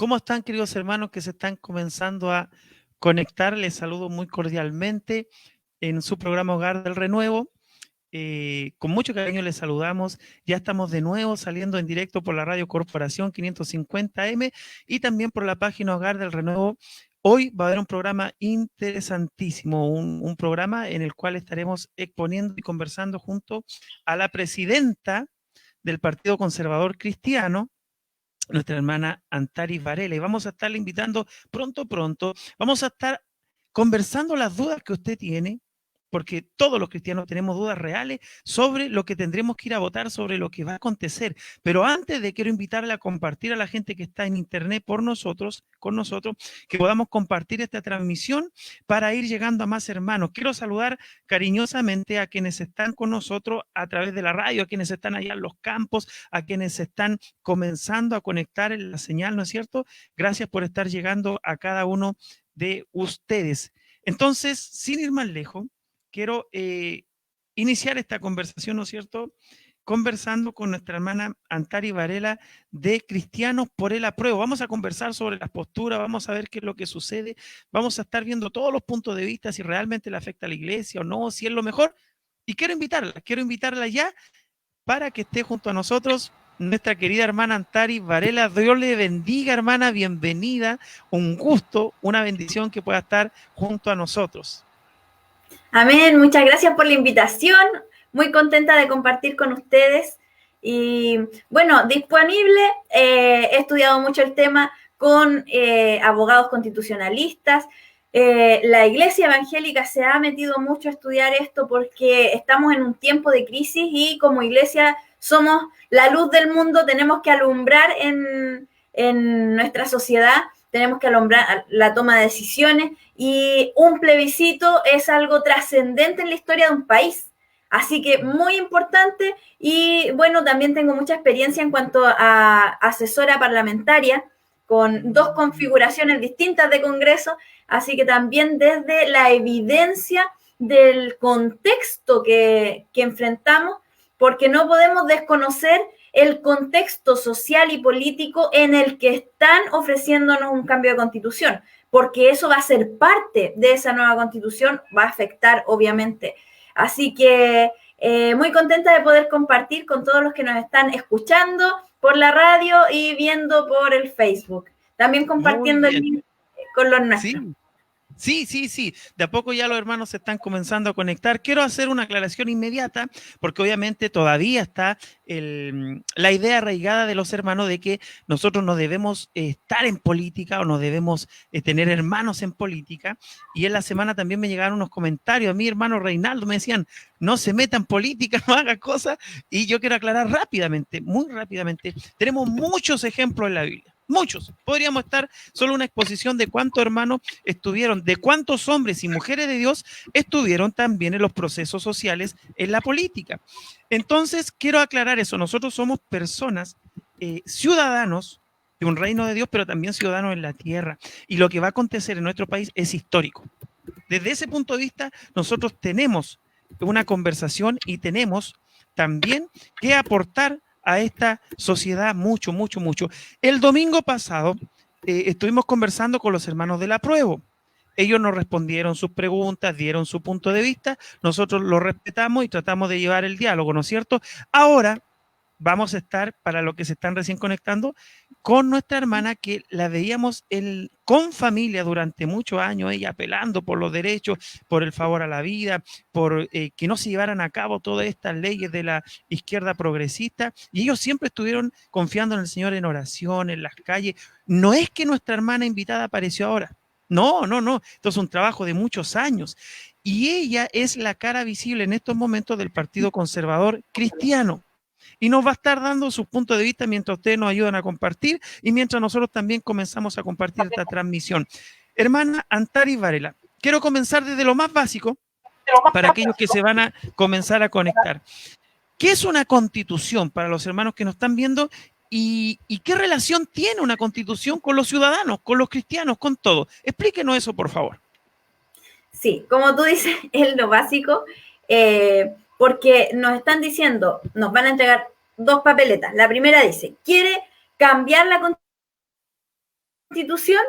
¿Cómo están, queridos hermanos que se están comenzando a conectar? Les saludo muy cordialmente en su programa Hogar del Renuevo. Con mucho cariño les saludamos. Ya estamos de nuevo saliendo en directo por la Radio Corporación 550M y también por la página Hogar del Renuevo. Hoy va a haber un programa interesantísimo, un programa en el cual estaremos exponiendo y conversando junto a la presidenta del Partido Conservador Cristiano, nuestra hermana Antaris Varela, y vamos a estarle invitando pronto. Vamos a estar conversando las dudas que usted tiene, porque todos los cristianos tenemos dudas reales sobre lo que tendremos que ir a votar, sobre lo que va a acontecer. Pero antes de quiero invitarle a compartir a la gente que está en internet con nosotros, que podamos compartir esta transmisión para ir llegando a más hermanos. Quiero saludar cariñosamente a quienes están con nosotros a través de la radio, a quienes están allá en los campos, a quienes están comenzando a conectar en la señal, ¿no es cierto? Gracias por estar llegando a cada uno de ustedes. Entonces, sin ir más lejos, quiero iniciar esta conversación, ¿no es cierto? Conversando con nuestra hermana Antaris Varela de Cristianos por el Apruebo. Vamos a conversar sobre las posturas, vamos a ver qué es lo que sucede, vamos a estar viendo todos los puntos de vista, si realmente le afecta a la iglesia o no, si es lo mejor. Y quiero invitarla ya para que esté junto a nosotros nuestra querida hermana Antaris Varela. Dios le bendiga, hermana, bienvenida, un gusto, una bendición que pueda estar junto a nosotros. Amén, muchas gracias por la invitación, muy contenta de compartir con ustedes y bueno, disponible, he estudiado mucho el tema con abogados constitucionalistas, la Iglesia Evangélica se ha metido mucho a estudiar esto porque estamos en un tiempo de crisis y como iglesia somos la luz del mundo, tenemos que alumbrar en nuestra sociedad, tenemos que alumbrar la toma de decisiones y un plebiscito es algo trascendente en la historia de un país. Así que muy importante y bueno, también tengo mucha experiencia en cuanto a asesora parlamentaria con 2 configuraciones distintas de Congreso, así que también desde la evidencia del contexto que enfrentamos, porque no podemos desconocer el contexto social y político en el que están ofreciéndonos un cambio de constitución, porque eso va a ser parte de esa nueva constitución, va a afectar obviamente. Así que muy contenta de poder compartir con todos los que nos están escuchando por la radio y viendo por el Facebook. También compartiendo el link con los nuestros. Sí. De a poco ya los hermanos se están comenzando a conectar. Quiero hacer una aclaración inmediata, porque obviamente todavía está la idea arraigada de los hermanos de que nosotros no debemos estar en política o no debemos tener hermanos en política. Y en la semana también me llegaron unos comentarios a mi hermano Reinaldo, me decían, no se meta en política, no haga cosas. Y yo quiero aclarar rápidamente, muy rápidamente, tenemos muchos ejemplos en la Biblia. Muchos. Podríamos estar solo una exposición de cuántos hermanos estuvieron, de cuántos hombres y mujeres de Dios estuvieron también en los procesos sociales en la política. Entonces, quiero aclarar eso. Nosotros somos personas, ciudadanos de un reino de Dios, pero también ciudadanos en la tierra. Y lo que va a acontecer en nuestro país es histórico. Desde ese punto de vista, nosotros tenemos una conversación y tenemos también que aportar a esta sociedad mucho. El domingo pasado estuvimos conversando con los hermanos del Apruebo. Ellos nos respondieron sus preguntas, dieron su punto de vista, nosotros lo respetamos y tratamos de llevar el diálogo, ¿no es cierto? Ahora vamos a estar, para los que se están recién conectando, con nuestra hermana que la veíamos con familia durante muchos años, ella apelando por los derechos, por el favor a la vida, por que no se llevaran a cabo todas estas leyes de la izquierda progresista, y ellos siempre estuvieron confiando en el Señor en oración, en las calles. No es que nuestra hermana invitada apareció ahora, no, esto es un trabajo de muchos años, y ella es la cara visible en estos momentos del Partido Conservador Cristiano. Y nos va a estar dando su punto de vista mientras ustedes nos ayudan a compartir y mientras nosotros también comenzamos a compartir esta transmisión. Hermana Antaris Varela, quiero comenzar desde lo más básico para aquellos que se van a comenzar a conectar. ¿Qué es una constitución para los hermanos que nos están viendo y qué relación tiene una constitución con los ciudadanos, con los cristianos, con todo? Explíquenos eso, por favor. Sí, como tú dices, es lo básico. Porque nos están diciendo, nos van a entregar 2 papeletas. La primera dice, quiere cambiar la Constitución,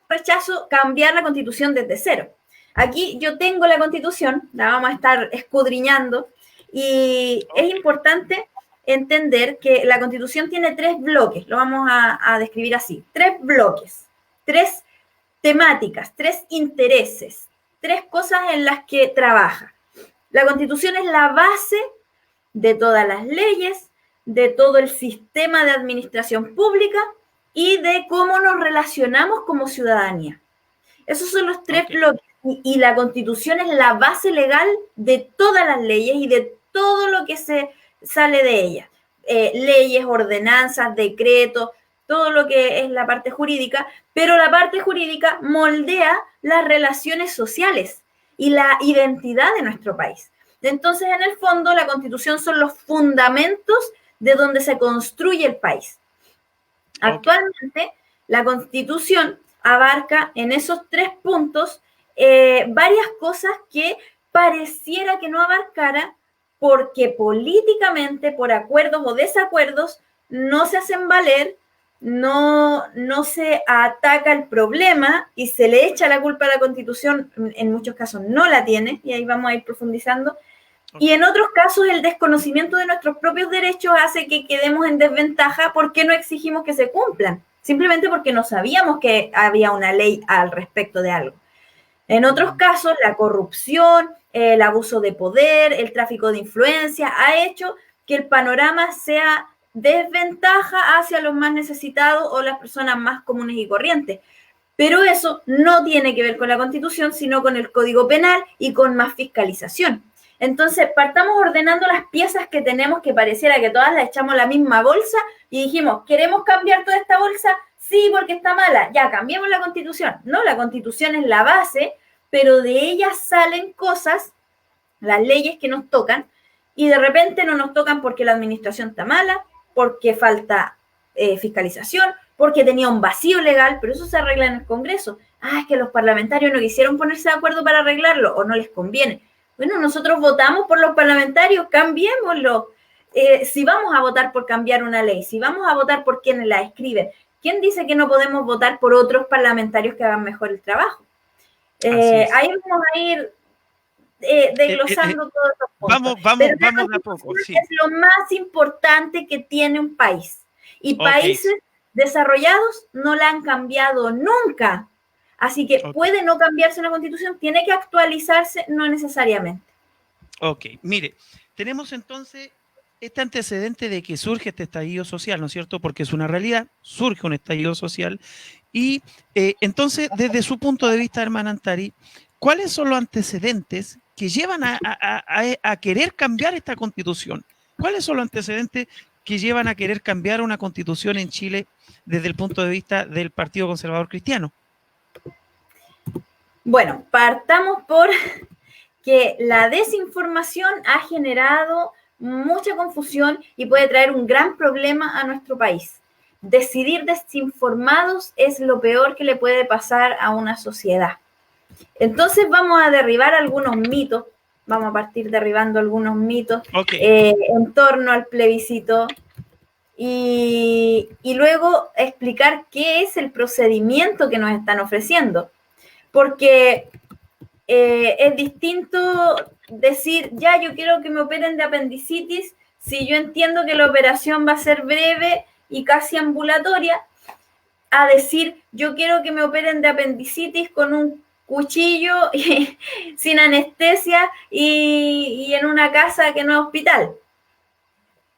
rechazo cambiar la Constitución desde cero. Aquí yo tengo la Constitución, la vamos a estar escudriñando, y es importante entender que la Constitución tiene 3 bloques, lo vamos a describir así, 3 bloques, 3 temáticas, 3 intereses, 3 cosas en las que trabaja. La Constitución es la base de todas las leyes, de todo el sistema de administración pública y de cómo nos relacionamos como ciudadanía. Esos son los 3 bloques. Y la Constitución es la base legal de todas las leyes y de todo lo que se sale de ellas. Leyes, ordenanzas, decretos, todo lo que es la parte jurídica, pero la parte jurídica moldea las relaciones sociales y la identidad de nuestro país. Entonces, en el fondo, la Constitución son los fundamentos de donde se construye el país. Actualmente, la Constitución abarca en esos 3 puntos varias cosas que pareciera que no abarcara porque políticamente, por acuerdos o desacuerdos, no se hacen valer, no se ataca el problema y se le echa la culpa a la Constitución, en muchos casos no la tiene, y ahí vamos a ir profundizando. Y en otros casos el desconocimiento de nuestros propios derechos hace que quedemos en desventaja porque no exigimos que se cumplan, simplemente porque no sabíamos que había una ley al respecto de algo. En otros casos, la corrupción, el abuso de poder, el tráfico de influencia ha hecho que el panorama sea desventaja hacia los más necesitados o las personas más comunes y corrientes. Pero eso no tiene que ver con la Constitución, sino con el Código Penal y con más fiscalización. Entonces, partamos ordenando las piezas que tenemos, que pareciera que todas las echamos a la misma bolsa y dijimos, ¿queremos cambiar toda esta bolsa? Sí, porque está mala. Ya, cambiemos la Constitución. No, la Constitución es la base, pero de ella salen cosas, las leyes que nos tocan, y de repente no nos tocan porque la administración está mala, porque falta fiscalización, porque tenía un vacío legal, pero eso se arregla en el Congreso. Es que los parlamentarios no quisieron ponerse de acuerdo para arreglarlo, o no les conviene. Bueno, nosotros votamos por los parlamentarios, cambiémoslo. Si vamos a votar por cambiar una ley, si vamos a votar por quienes la escriben, ¿quién dice que no podemos votar por otros parlamentarios que hagan mejor el trabajo? Ahí vamos a ir desglosando todos los puntos. Vamos a poco. Sí. Es lo más importante que tiene un país. Y países desarrollados no la han cambiado nunca. Así que puede no cambiarse una Constitución, tiene que actualizarse, no necesariamente. Ok, mire, tenemos entonces este antecedente de que surge este estallido social, ¿no es cierto? Porque es una realidad, surge un estallido social. Y entonces, desde su punto de vista, hermana Antari, ¿cuáles son los antecedentes que llevan a querer cambiar esta Constitución? ¿Cuáles son los antecedentes que llevan a querer cambiar una Constitución en Chile desde el punto de vista del Partido Conservador Cristiano? Bueno, partamos por que la desinformación ha generado mucha confusión y puede traer un gran problema a nuestro país. Decidir desinformados es lo peor que le puede pasar a una sociedad. Entonces vamos a derribar algunos mitos, vamos a partir derribando algunos mitos en torno al plebiscito y luego explicar qué es el procedimiento que nos están ofreciendo. Porque es distinto decir, ya, yo quiero que me operen de apendicitis, si yo entiendo que la operación va a ser breve y casi ambulatoria, a decir, yo quiero que me operen de apendicitis con un cuchillo sin anestesia y en una casa que no es hospital.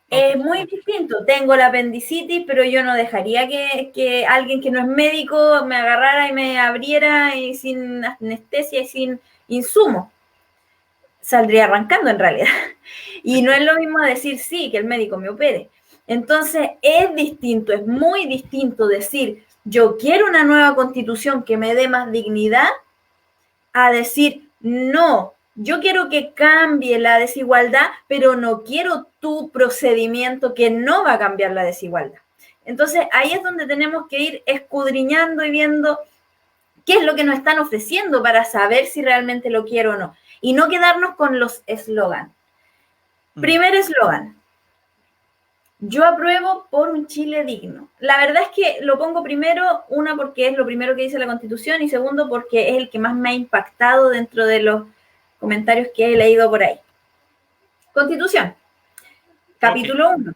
Es muy distinto. Tengo la apendicitis, pero yo no dejaría que alguien que no es médico me agarrara y me abriera y sin anestesia y sin insumo. Saldría arrancando en realidad. Y no es lo mismo decir sí, que el médico me opere. Entonces es distinto, es muy distinto decir yo quiero una nueva constitución que me dé más dignidad a decir no. Yo quiero que cambie la desigualdad, pero no quiero tu procedimiento que no va a cambiar la desigualdad. Entonces, ahí es donde tenemos que ir escudriñando y viendo qué es lo que nos están ofreciendo para saber si realmente lo quiero o no. Y no quedarnos con los eslogans. Primer eslogan. Yo apruebo por un Chile digno. La verdad es que lo pongo primero, una, porque es lo primero que dice la Constitución, y segundo, porque es el que más me ha impactado dentro de los comentarios que he leído por ahí. Constitución, capítulo 1.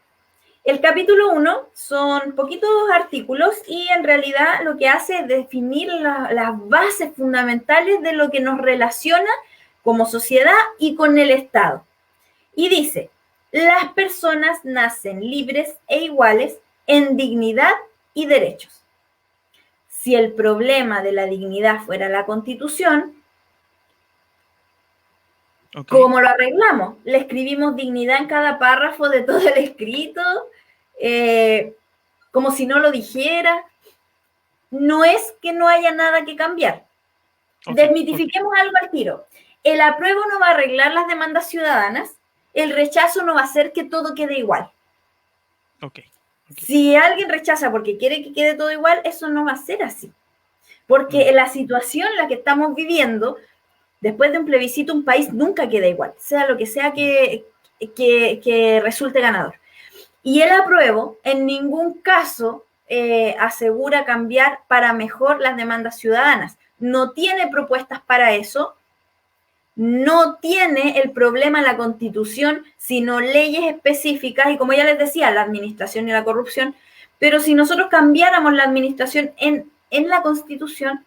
El capítulo 1 son poquitos artículos y en realidad lo que hace es definir las bases fundamentales de lo que nos relaciona como sociedad y con el Estado. Y dice: las personas nacen libres e iguales en dignidad y derechos. Si el problema de la dignidad fuera la Constitución, ¿cómo lo arreglamos? Le escribimos dignidad en cada párrafo de todo el escrito, como si no lo dijera. No es que no haya nada que cambiar. Desmitifiquemos algo al tiro. El apruebo no va a arreglar las demandas ciudadanas. El rechazo no va a hacer que todo quede igual. Si alguien rechaza porque quiere que quede todo igual, eso no va a ser así. Porque la situación en la que estamos viviendo, después de un plebiscito, un país nunca queda igual, sea lo que sea que resulte ganador. Y el apruebo en ningún caso asegura cambiar para mejor las demandas ciudadanas. No tiene propuestas para eso. No tiene el problema la Constitución, sino leyes específicas, y como ya les decía, la administración y la corrupción. Pero si nosotros cambiáramos la administración en la Constitución,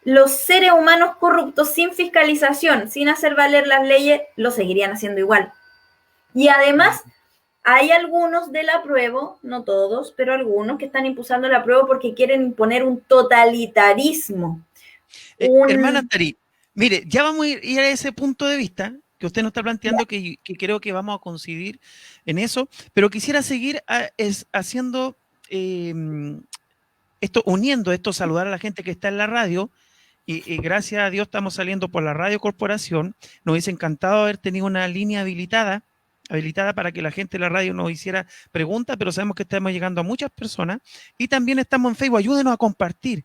los seres humanos corruptos, sin fiscalización, sin hacer valer las leyes, lo seguirían haciendo igual. Y además, hay algunos del apruebo, no todos, pero algunos que están impulsando el apruebo porque quieren imponer un totalitarismo. Hermana Tari, mire, ya vamos a ir a ese punto de vista que usted nos está planteando, que creo que vamos a coincidir en eso, pero quisiera seguir haciendo esto, uniendo esto, saludar a la gente que está en la radio, y gracias a Dios estamos saliendo por la Radio Corporación. Nos hubiese encantado haber tenido una línea habilitada para que la gente de la radio nos hiciera preguntas, pero sabemos que estamos llegando a muchas personas, y también estamos en Facebook. Ayúdenos a compartir.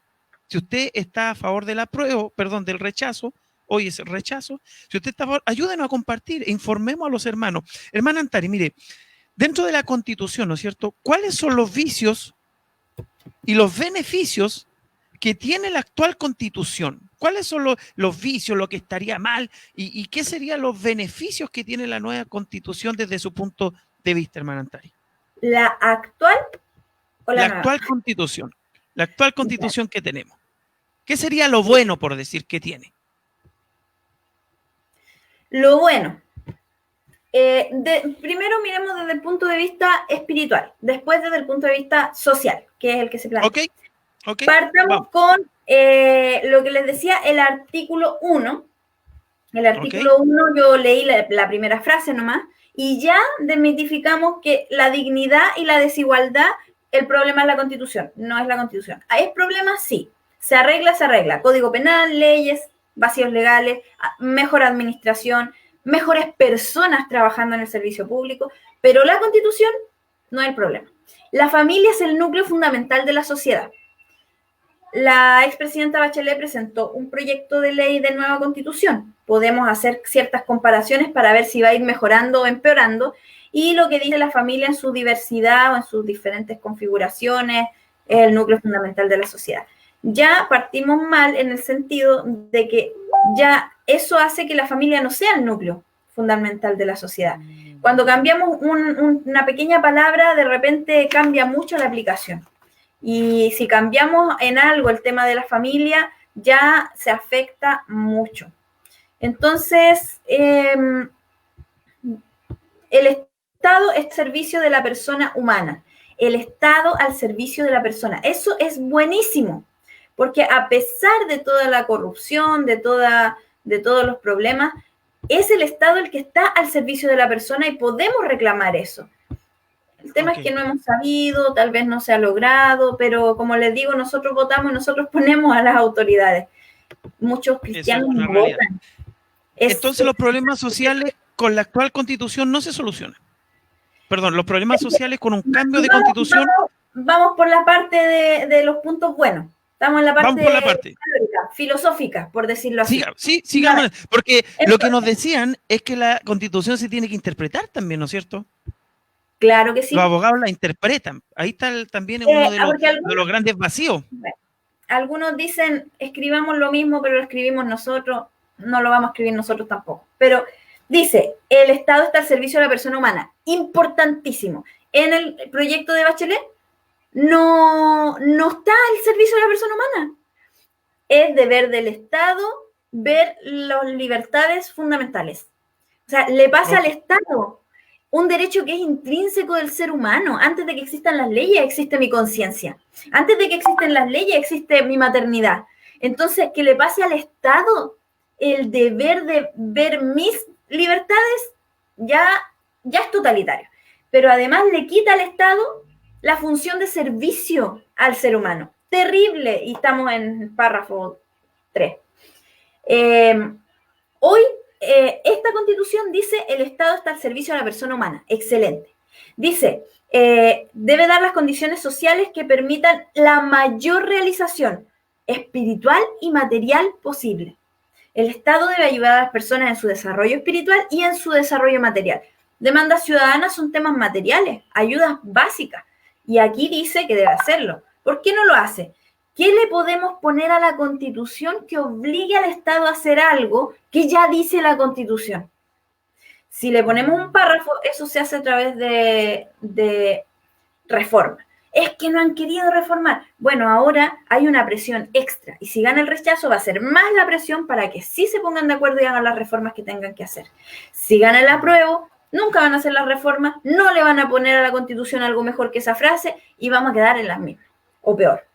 Si usted está a favor del apruebo, perdón, del rechazo, hoy es el rechazo, si usted está a favor, ayúdenos a compartir, informemos a los hermanos. Hermana Antari, mire, dentro de la Constitución, ¿no es cierto?, ¿cuáles son los vicios y los beneficios que tiene la actual Constitución? ¿Cuáles son los vicios, lo que estaría mal, y qué serían los beneficios que tiene la nueva Constitución desde su punto de vista, hermana Antari? ¿La actual o la nueva? Actual Constitución. La actual Constitución que tenemos. ¿Qué sería lo bueno, por decir, que tiene? Lo bueno. Primero miremos desde el punto de vista espiritual, después desde el punto de vista social, que es el que se plantea. Okay. Partamos con lo que les decía, el artículo 1. El artículo 1 yo leí la primera frase nomás, y ya desmitificamos que la dignidad y la desigualdad, el problema es la Constitución, no es la Constitución. ¿Hay problemas? Sí. Se arregla. Código penal, leyes, vacíos legales, mejor administración, mejores personas trabajando en el servicio público, pero la Constitución no es el problema. La familia es el núcleo fundamental de la sociedad. La expresidenta Bachelet presentó un proyecto de ley de nueva Constitución. Podemos hacer ciertas comparaciones para ver si va a ir mejorando o empeorando, y lo que dice la familia en su diversidad o en sus diferentes configuraciones es el núcleo fundamental de la sociedad. Ya partimos mal en el sentido de que ya eso hace que la familia no sea el núcleo fundamental de la sociedad. Cuando cambiamos una pequeña palabra, de repente cambia mucho la aplicación. Y si cambiamos en algo el tema de la familia, ya se afecta mucho. Entonces, el Estado es servicio de la persona humana. El Estado al servicio de la persona. Eso es buenísimo, porque a pesar de toda la corrupción, de todos los problemas, es el Estado el que está al servicio de la persona, y podemos reclamar eso. El tema es que no hemos sabido, tal vez no se ha logrado, pero como les digo, nosotros votamos y nosotros ponemos a las autoridades. Muchos cristianos no votan. Entonces los problemas sociales con la actual Constitución no se solucionan. Perdón, los problemas sociales con un cambio de Constitución... Vamos por la parte de los puntos buenos. Estamos en la parte filosófica, por decirlo así. Sí, sigamos. Porque entonces, lo que nos decían es que la Constitución se tiene que interpretar también, ¿no es cierto? Claro que sí. Los abogados la interpretan. Ahí está también uno de los grandes vacíos. Algunos dicen, escribamos lo mismo, pero lo escribimos nosotros. No lo vamos a escribir nosotros tampoco. Pero dice, el Estado está al servicio de la persona humana. Importantísimo. En el proyecto de Bachelet no está al servicio de la persona humana. Es deber del Estado ver las libertades fundamentales. O sea, le pasa al Estado un derecho que es intrínseco del ser humano. Antes de que existan las leyes, existe mi conciencia. Antes de que existen las leyes, existe mi maternidad. Entonces, que le pase al Estado el deber de ver mis libertades, ya es totalitario. Pero además le quita al Estado la función de servicio al ser humano. Terrible. Y estamos en el párrafo 3. Hoy, esta Constitución dice el Estado está al servicio de la persona humana. Excelente. Dice, debe dar las condiciones sociales que permitan la mayor realización espiritual y material posible. El Estado debe ayudar a las personas en su desarrollo espiritual y en su desarrollo material. Demandas ciudadanas son temas materiales, ayudas básicas. Y aquí dice que debe hacerlo. ¿Por qué no lo hace? ¿Qué le podemos poner a la Constitución que obligue al Estado a hacer algo que ya dice la Constitución? Si le ponemos un párrafo, eso se hace a través de reforma. Es que no han querido reformar. Bueno, ahora hay una presión extra y si gana el rechazo va a ser más la presión para que sí se pongan de acuerdo y hagan las reformas que tengan que hacer. Si gana el apruebo, nunca van a hacer las reformas, no le van a poner a la Constitución algo mejor que esa frase y vamos a quedar en las mismas, o peor.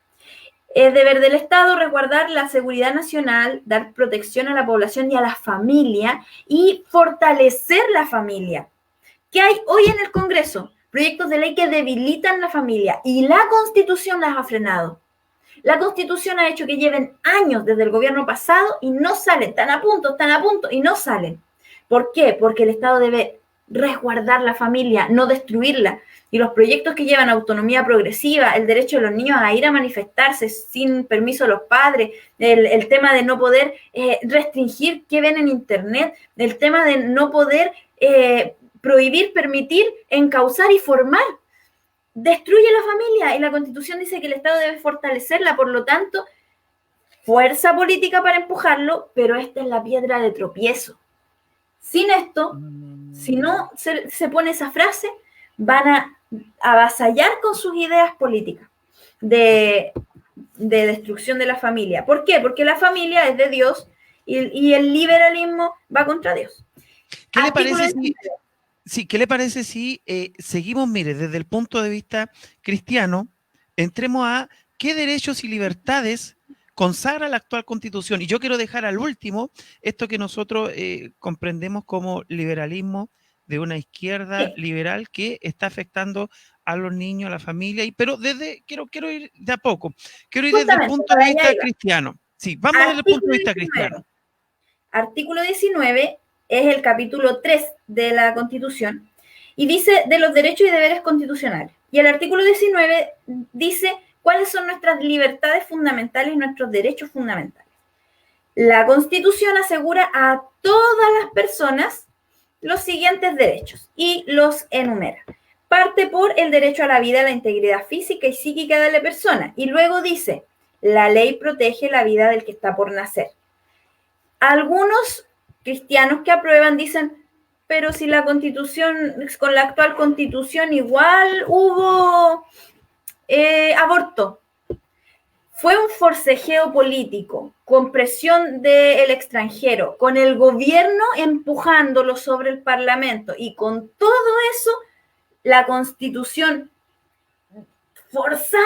Es deber del Estado resguardar la seguridad nacional, dar protección a la población y a la familia y fortalecer la familia. ¿Qué hay hoy en el Congreso? Proyectos de ley que debilitan la familia y la Constitución las ha frenado. La Constitución ha hecho que lleven años desde el gobierno pasado y no salen, están a punto y no salen. ¿Por qué? Porque el Estado debe resguardar la familia, no destruirla. Y los proyectos que llevan autonomía progresiva, el derecho de los niños a ir a manifestarse sin permiso de los padres, el tema de no poder restringir qué ven en Internet, el tema de no poder prohibir, permitir, encauzar y formar, destruye la familia y la Constitución dice que el Estado debe fortalecerla, por lo tanto, fuerza política para empujarlo, pero esta es la piedra de tropiezo. Sin esto, si no se pone esa frase, van a avasallar con sus ideas políticas de destrucción de la familia. ¿Por qué? Porque la familia es de Dios y el liberalismo va contra Dios. ¿Qué le parece ¿qué le parece si seguimos, mire, desde el punto de vista cristiano, entremos a qué derechos y libertades consagra la actual Constitución? Y yo quiero dejar al último esto que nosotros comprendemos como liberalismo de una izquierda liberal que está afectando a los niños, a la familia, pero quiero ir de a poco. Quiero ir desde el punto de vista cristiano. Sí, vamos desde el punto de vista cristiano. Artículo 19 es el capítulo 3 de la Constitución y dice de los derechos y deberes constitucionales. Y el artículo 19 dice cuáles son nuestras libertades fundamentales y nuestros derechos fundamentales. La Constitución asegura a todas las personas los siguientes derechos y los enumera. Parte por el derecho a la vida, a la integridad física y psíquica de la persona. Y luego dice, la ley protege la vida del que está por nacer. Algunos cristianos que aprueban dicen, pero si la Constitución, con la actual Constitución igual hubo aborto. Fue un forcejeo político, con presión del extranjero, con el gobierno empujándolo sobre el Parlamento y con todo eso, la Constitución forzada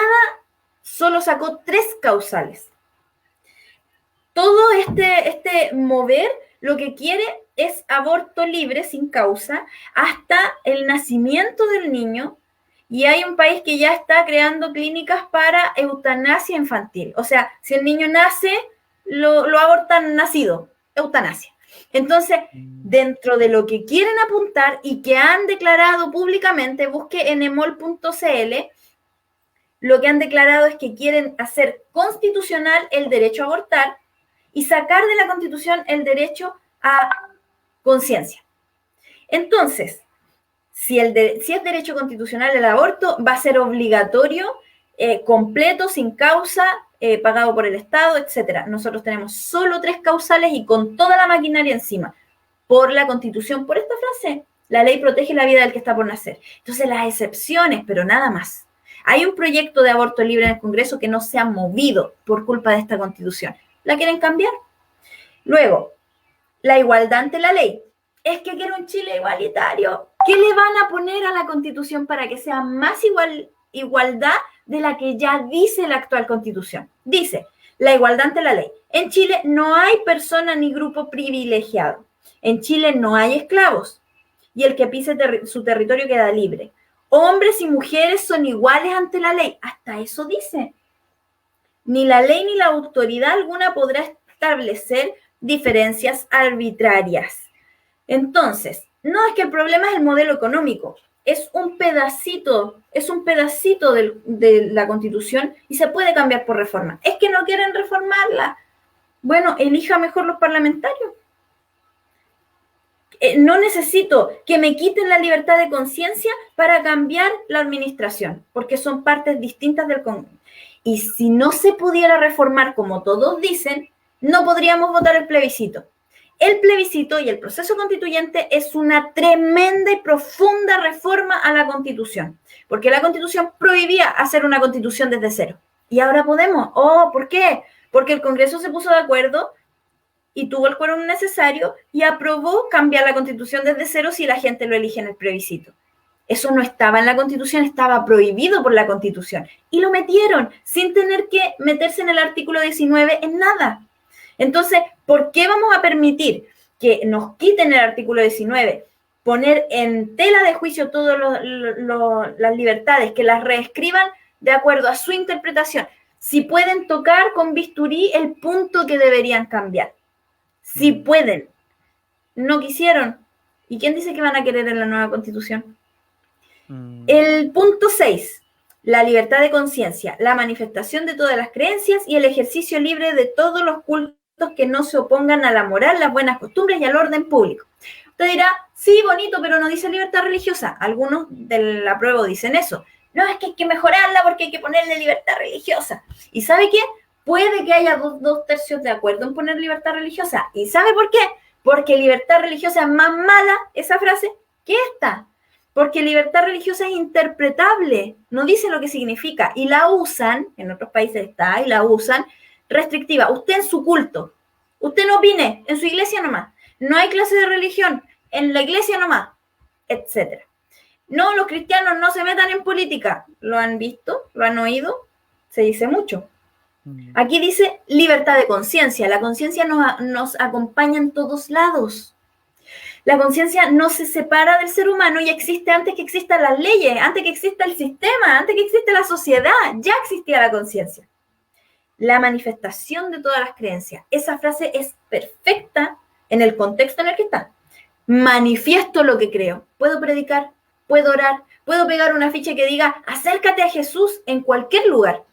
solo sacó 3 causales. Todo este mover lo que quiere es aborto libre, sin causa, hasta el nacimiento del niño. Y hay un país que ya está creando clínicas para eutanasia infantil. O sea, si el niño nace, lo abortan nacido, eutanasia. Entonces, dentro de lo que quieren apuntar y que han declarado públicamente, busque en emol.cl, lo que han declarado es que quieren hacer constitucional el derecho a abortar y sacar de la Constitución el derecho a conciencia. Entonces, Si es derecho constitucional el aborto, va a ser obligatorio, completo, sin causa, pagado por el Estado, etc. Nosotros tenemos solo 3 causales y con toda la maquinaria encima. Por la Constitución, por esta frase, la ley protege la vida del que está por nacer. Entonces, las excepciones, pero nada más. Hay un proyecto de aborto libre en el Congreso que no se ha movido por culpa de esta Constitución. ¿La quieren cambiar? Luego, la igualdad ante la ley. Es que quiero un Chile igualitario. ¿Qué le van a poner a la Constitución para que sea más igualdad de la que ya dice la actual Constitución? Dice, la igualdad ante la ley. En Chile no hay persona ni grupo privilegiado. En Chile no hay esclavos. Y el que pise su territorio queda libre. Hombres y mujeres son iguales ante la ley. Hasta eso dice. Ni la ley ni la autoridad alguna podrá establecer diferencias arbitrarias. Entonces, no es que el problema es el modelo económico, es un pedacito de la Constitución y se puede cambiar por reforma. Es que no quieren reformarla. Bueno, elija mejor los parlamentarios. No necesito que me quiten la libertad de conciencia para cambiar la administración, porque son partes distintas del Congreso. Y si no se pudiera reformar como todos dicen, no podríamos votar el plebiscito. El plebiscito y el proceso constituyente es una tremenda y profunda reforma a la Constitución, porque la Constitución prohibía hacer una Constitución desde cero. Y ahora podemos. Oh, ¿por qué? Porque el Congreso se puso de acuerdo y tuvo el quórum necesario y aprobó cambiar la Constitución desde cero si la gente lo elige en el plebiscito. Eso no estaba en la Constitución, estaba prohibido por la Constitución. Y lo metieron sin tener que meterse en el artículo 19 en nada. Entonces, ¿por qué vamos a permitir que nos quiten el artículo 19, poner en tela de juicio todas las libertades, que las reescriban de acuerdo a su interpretación? Si pueden tocar con bisturí el punto que deberían cambiar. Si pueden. No quisieron. ¿Y quién dice que van a querer en la nueva Constitución? El punto 6, la libertad de conciencia, la manifestación de todas las creencias y el ejercicio libre de todos los cultos que no se opongan a la moral, las buenas costumbres y al orden público. Usted dirá, sí, bonito, pero no dice libertad religiosa. Algunos del apruebo dicen eso. No, es que hay que mejorarla porque hay que ponerle libertad religiosa. ¿Y sabe qué? Puede que haya dos tercios de acuerdo en poner libertad religiosa. ¿Y sabe por qué? Porque libertad religiosa es más mala, esa frase, que esta. Porque libertad religiosa es interpretable, no dice lo que significa, y la usan, en otros países está, y la usan restrictiva. Usted en su culto, usted no opine, en su iglesia nomás, no hay clase de religión, en la iglesia nomás, etc. No, los cristianos no se metan en política, ¿lo han visto? ¿Lo han oído? Se dice mucho. Aquí dice libertad de conciencia, la conciencia nos acompaña en todos lados. La conciencia no se separa del ser humano y existe antes que existan las leyes, antes que exista el sistema, antes que exista la sociedad, ya existía la conciencia. La manifestación de todas las creencias. Esa frase es perfecta en el contexto en el que está. Manifiesto lo que creo. Puedo predicar, puedo orar, puedo pegar una afiche que diga acércate a Jesús en cualquier lugar.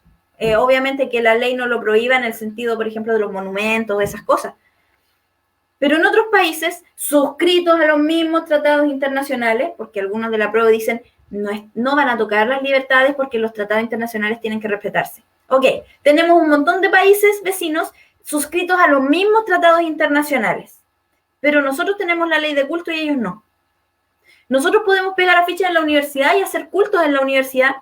Obviamente que la ley no lo prohíba en el sentido, por ejemplo, de los monumentos, de esas cosas. Pero en otros países, suscritos a los mismos tratados internacionales, porque algunos de la prueba dicen no van a tocar las libertades porque los tratados internacionales tienen que respetarse. Ok, tenemos un montón de países vecinos suscritos a los mismos tratados internacionales, pero nosotros tenemos la ley de culto y ellos no. Nosotros podemos pegar afiches en la universidad y hacer cultos en la universidad,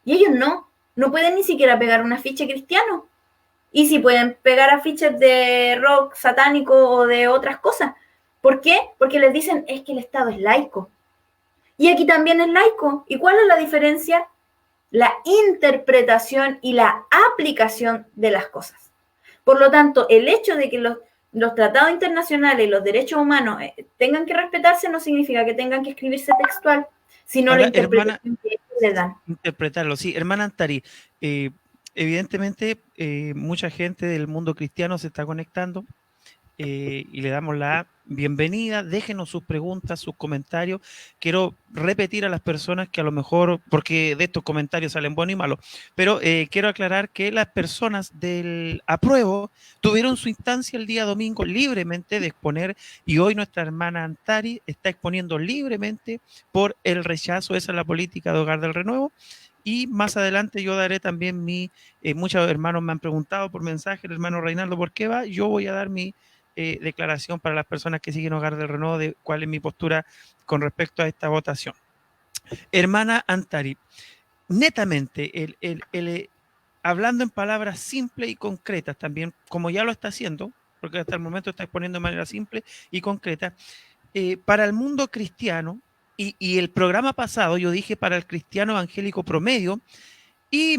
y ellos no pueden ni siquiera pegar un afiche cristiano. Y si pueden pegar afiches de rock satánico o de otras cosas. ¿Por qué? Porque les dicen, es que el Estado es laico. Y aquí también es laico. ¿Y cuál es la diferencia? La interpretación y la aplicación de las cosas. Por lo tanto, el hecho de que los tratados internacionales y los derechos humanos tengan que respetarse no significa que tengan que escribirse textual, sino la interpretación que ellos le dan. Interpretarlo, sí. Hermana Antari, evidentemente mucha gente del mundo cristiano se está conectando. y le damos la bienvenida. Déjenos sus preguntas, sus comentarios. Quiero repetir a las personas que a lo mejor, porque de estos comentarios salen buenos y malos, pero quiero aclarar que las personas del apruebo tuvieron su instancia el día domingo libremente de exponer, y hoy nuestra hermana Antari está exponiendo libremente por el rechazo. Esa es la política de Hogar del Renuevo. Y más adelante yo daré también muchos hermanos me han preguntado por mensaje, el hermano Reinaldo, ¿por qué va? Yo voy a dar mi declaración para las personas que siguen Hogar del Renuevo de cuál es mi postura con respecto a esta votación. Hermana Antari, netamente, hablando en palabras simples y concretas también, como ya lo está haciendo, porque hasta el momento está exponiendo de manera simple y concreta, para el mundo cristiano, y el programa pasado yo dije para el cristiano evangélico promedio, y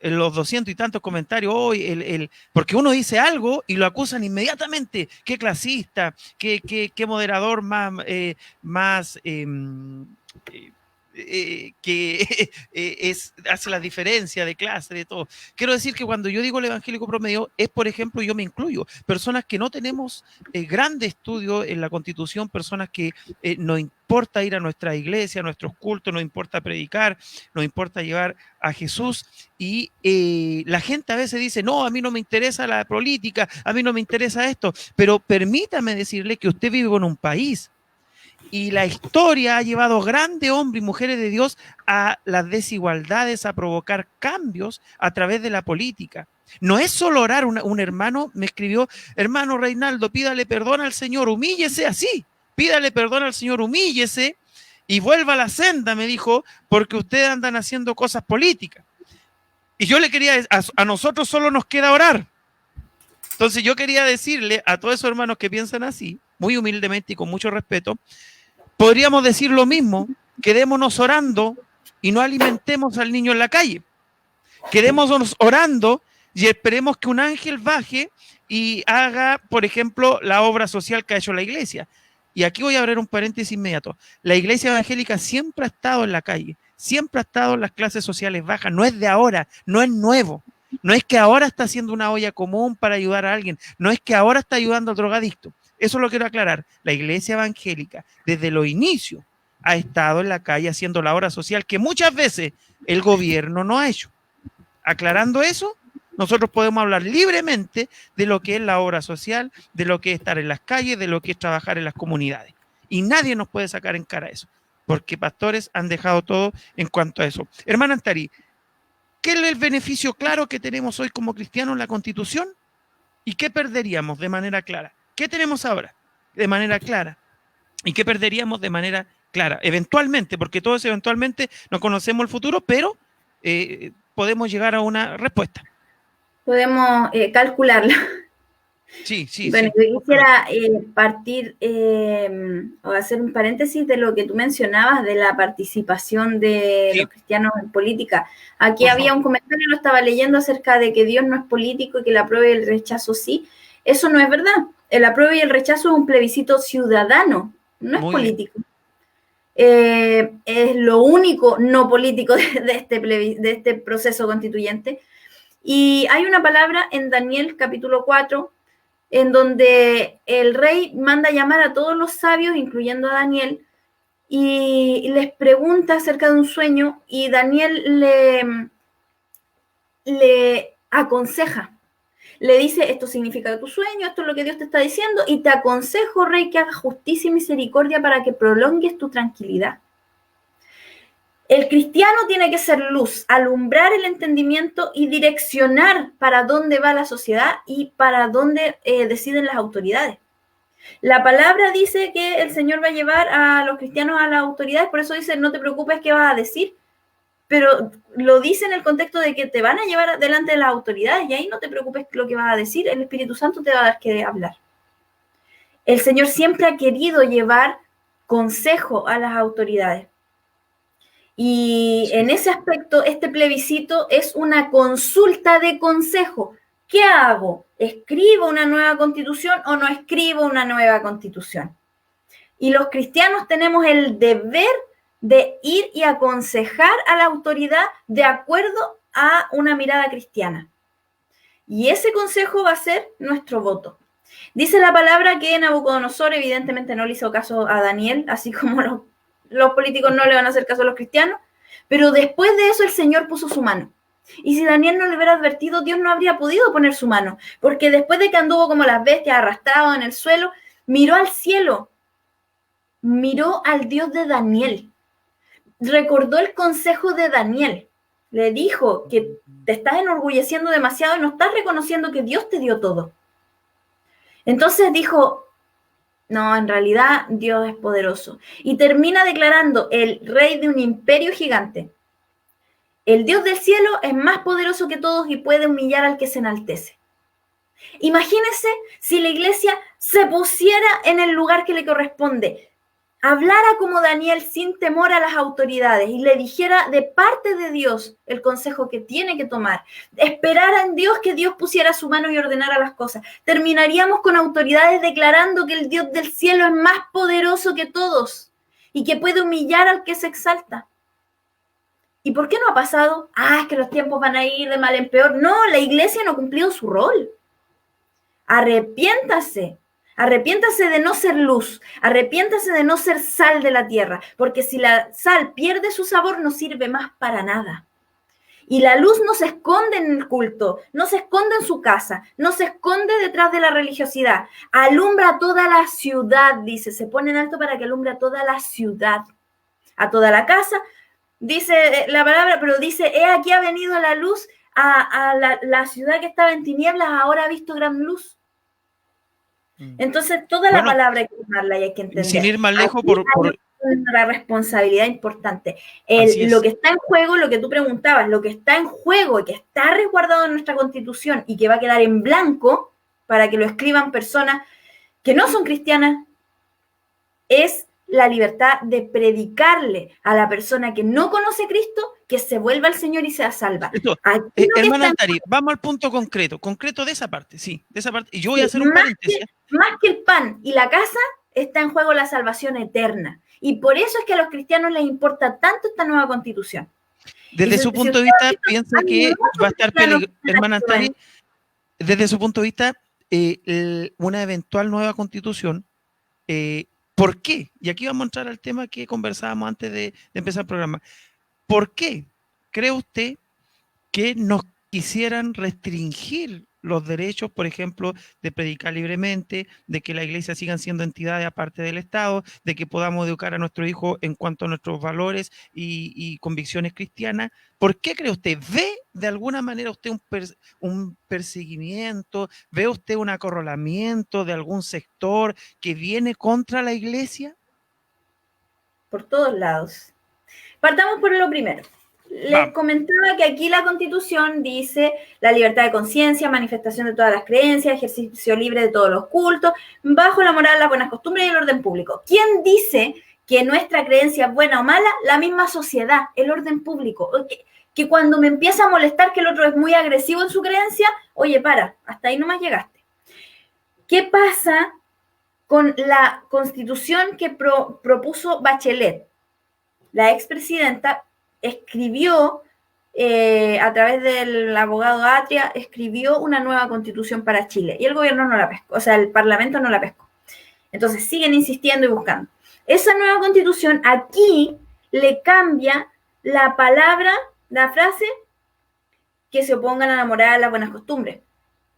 en los 200 y tantos comentarios hoy, porque uno dice algo y lo acusan inmediatamente, qué clasista, qué moderador que hace la diferencia de clase, de todo. Quiero decir que cuando yo digo el evangélico promedio, es, por ejemplo, yo me incluyo, personas que no tenemos grande estudio en la Constitución, personas que nos importa ir a nuestra iglesia, a nuestros cultos, nos importa predicar, nos importa llevar a Jesús, y la gente a veces dice, no, a mí no me interesa la política, a mí no me interesa esto, pero permítame decirle que usted vive en un país y la historia ha llevado grandes hombres y mujeres de Dios a las desigualdades, a provocar cambios a través de la política. No es solo orar. Un hermano me escribió, hermano Reinaldo, pídale perdón al Señor, humíllese así, pídale perdón al Señor, humíllese y vuelva a la senda, me dijo, porque ustedes andan haciendo cosas políticas. Y yo le quería decir, a nosotros solo nos queda orar. Entonces yo quería decirle a todos esos hermanos que piensan así, muy humildemente y con mucho respeto, podríamos decir lo mismo, quedémonos orando y no alimentemos al niño en la calle. Quedémonos orando y esperemos que un ángel baje y haga, por ejemplo, la obra social que ha hecho la iglesia. Y aquí voy a abrir un paréntesis inmediato. La iglesia evangélica siempre ha estado en la calle, siempre ha estado en las clases sociales bajas, no es de ahora, no es nuevo. No es que ahora está haciendo una olla común para ayudar a alguien, no es que ahora está ayudando al drogadicto. Eso lo quiero aclarar. La iglesia evangélica, desde los inicios, ha estado en la calle haciendo la obra social que muchas veces el gobierno no ha hecho. Aclarando eso, nosotros podemos hablar libremente de lo que es la obra social, de lo que es estar en las calles, de lo que es trabajar en las comunidades. Y nadie nos puede sacar en cara eso, porque pastores han dejado todo en cuanto a eso. Hermana Antari, ¿qué es el beneficio claro que tenemos hoy como cristianos en la Constitución? ¿Y qué perderíamos de manera clara? ¿Qué tenemos ahora de manera clara? ¿Y qué perderíamos de manera clara? Eventualmente, porque todos eventualmente no conocemos el futuro, pero podemos llegar a una respuesta. Podemos calcularlo. Sí, sí, bueno, sí. Yo quisiera partir o hacer un paréntesis de lo que tú mencionabas de la participación de los cristianos en política. Aquí había un comentario, lo estaba leyendo, acerca de que Dios no es político y que el apruebo y el rechazo sí. Eso no es verdad. El apruebo y el rechazo es un plebiscito ciudadano, no es político. Es lo único no político de este proceso constituyente. Y hay una palabra en Daniel capítulo 4, en donde el rey manda llamar a todos los sabios, incluyendo a Daniel, y les pregunta acerca de un sueño, y Daniel le aconseja. Le dice, esto significa tu sueño, esto es lo que Dios te está diciendo, y te aconsejo, rey, que hagas justicia y misericordia para que prolongues tu tranquilidad. El cristiano tiene que ser luz, alumbrar el entendimiento y direccionar para dónde va la sociedad y para dónde deciden las autoridades. La palabra dice que el Señor va a llevar a los cristianos a las autoridades, por eso dice, no te preocupes qué vas a decir, pero lo dice en el contexto de que te van a llevar delante de las autoridades y ahí no te preocupes lo que vas a decir, el Espíritu Santo te va a dar que hablar. El Señor siempre ha querido llevar consejo a las autoridades. Y en ese aspecto, este plebiscito es una consulta de consejo. ¿Qué hago? ¿Escribo una nueva constitución o no escribo una nueva constitución? Y los cristianos tenemos el deber de ir y aconsejar a la autoridad de acuerdo a una mirada cristiana. Y ese consejo va a ser nuestro voto. Dice la palabra que Nabucodonosor evidentemente no le hizo caso a Daniel, así como los políticos no le van a hacer caso a los cristianos, pero después de eso el Señor puso su mano. Y si Daniel no le hubiera advertido, Dios no habría podido poner su mano, porque después de que anduvo como las bestias arrastrado en el suelo, miró al cielo, miró al Dios de Daniel, recordó el consejo de Daniel, le dijo que te estás enorgulleciendo demasiado y no estás reconociendo que Dios te dio todo. Entonces dijo, no, en realidad Dios es poderoso. Y termina declarando el rey de un imperio gigante. El Dios del cielo es más poderoso que todos y puede humillar al que se enaltece. Imagínense si la iglesia se pusiera en el lugar que le corresponde, hablara como Daniel sin temor a las autoridades y le dijera de parte de Dios el consejo que tiene que tomar, esperara en Dios que Dios pusiera su mano y ordenara las cosas. Terminaríamos con autoridades declarando que el Dios del cielo es más poderoso que todos y que puede humillar al que se exalta. ¿Y por qué no ha pasado? Es que los tiempos van a ir de mal en peor. No, la iglesia no ha cumplido su rol. Arrepiéntase de no ser luz, arrepiéntase de no ser sal de la tierra, porque si la sal pierde su sabor no sirve más para nada. Y la luz no se esconde en el culto, no se esconde en su casa, no se esconde detrás de la religiosidad. Alumbra toda la ciudad, dice, se pone en alto para que alumbre a toda la ciudad, a toda la casa, dice la palabra, pero dice, he aquí ha venido la luz a la ciudad que estaba en tinieblas, ahora ha visto gran luz. Entonces, toda la palabra hay que tomarla y hay que entender. Sin ir más lejos, una responsabilidad importante. Lo que está en juego, lo que tú preguntabas, lo que está en juego y que está resguardado en nuestra Constitución y que va a quedar en blanco para que lo escriban personas que no son cristianas, es la libertad de predicarle a la persona que no conoce a Cristo que se vuelva al Señor y sea salva. Hermana Altari, vamos al punto concreto de esa parte, sí, de esa parte. Y yo voy a hacer un paréntesis. Más que el pan y la casa, está en juego la salvación eterna. Y por eso es que a los cristianos les importa tanto esta nueva Constitución. Desde su punto de vista, piensa que va a estar peligroso, hermana Altari, desde su punto de vista, una eventual nueva Constitución, ¿por qué? Y aquí vamos a entrar al tema que conversábamos antes de empezar el programa. ¿Por qué cree usted que nos quisieran restringir los derechos, por ejemplo, de predicar libremente, de que la iglesia sigan siendo entidades aparte del Estado, de que podamos educar a nuestros hijos en cuanto a nuestros valores y convicciones cristianas? ¿Por qué cree usted? ¿Ve de alguna manera usted un perseguimiento? ¿Ve usted un acorralamiento de algún sector que viene contra la iglesia? Por todos lados. Partamos por lo primero. Les comentaba que aquí la Constitución dice la libertad de conciencia, manifestación de todas las creencias, ejercicio libre de todos los cultos, bajo la moral, las buenas costumbres y el orden público. ¿Quién dice que nuestra creencia es buena o mala? La misma sociedad, el orden público. Que cuando me empieza a molestar que el otro es muy agresivo en su creencia, oye, hasta ahí nomás llegaste. ¿Qué pasa con la Constitución que propuso Bachelet? La expresidenta escribió, a través del abogado Atria, escribió una nueva Constitución para Chile y el gobierno no la pescó, o sea, el Parlamento no la pescó. Entonces siguen insistiendo y buscando. Esa nueva Constitución aquí le cambia la palabra, la frase, que se opongan a la moral, a las buenas costumbres.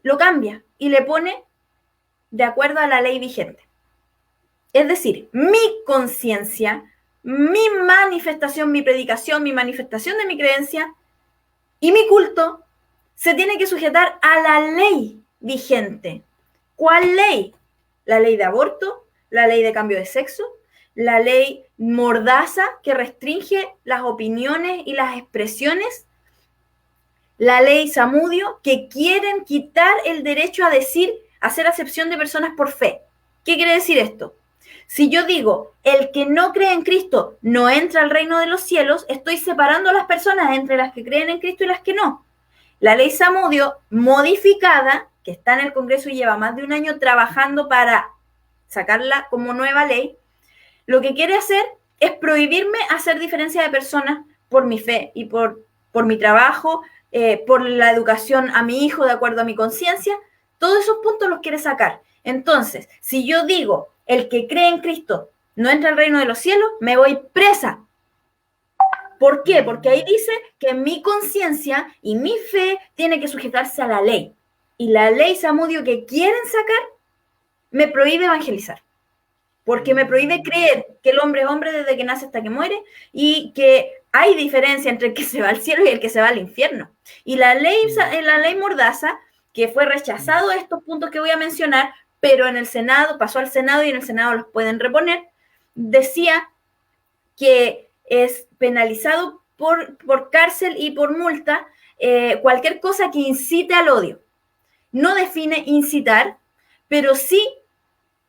Lo cambia y le pone de acuerdo a la ley vigente. Es decir, mi conciencia, mi manifestación, mi predicación, mi manifestación de mi creencia y mi culto se tiene que sujetar a la ley vigente. ¿Cuál ley? La ley de aborto, la ley de cambio de sexo, la ley mordaza que restringe las opiniones y las expresiones, la ley Zamudio que quieren quitar el derecho a decir, a hacer acepción de personas por fe. ¿Qué quiere decir esto? Si yo digo, el que no cree en Cristo no entra al reino de los cielos, estoy separando a las personas entre las que creen en Cristo y las que no. La ley Zamudio, modificada, que está en el Congreso y lleva más de un año trabajando para sacarla como nueva ley, lo que quiere hacer es prohibirme hacer diferencia de personas por mi fe y por mi trabajo, por la educación a mi hijo de acuerdo a mi conciencia. Todos esos puntos los quiere sacar. Entonces, si yo digo, el que cree en Cristo no entra al reino de los cielos, me voy presa. ¿Por qué? Porque ahí dice que mi conciencia y mi fe tiene que sujetarse a la ley. Y la ley, Samudio, que quieren sacar, me prohíbe evangelizar. Porque me prohíbe creer que el hombre es hombre desde que nace hasta que muere y que hay diferencia entre el que se va al cielo y el que se va al infierno. Y la ley Mordaza, que fue rechazado estos puntos que voy a mencionar, pero en el Senado, pasó al Senado y en el Senado los pueden reponer, decía que es penalizado por cárcel y por multa cualquier cosa que incite al odio. No define incitar, pero sí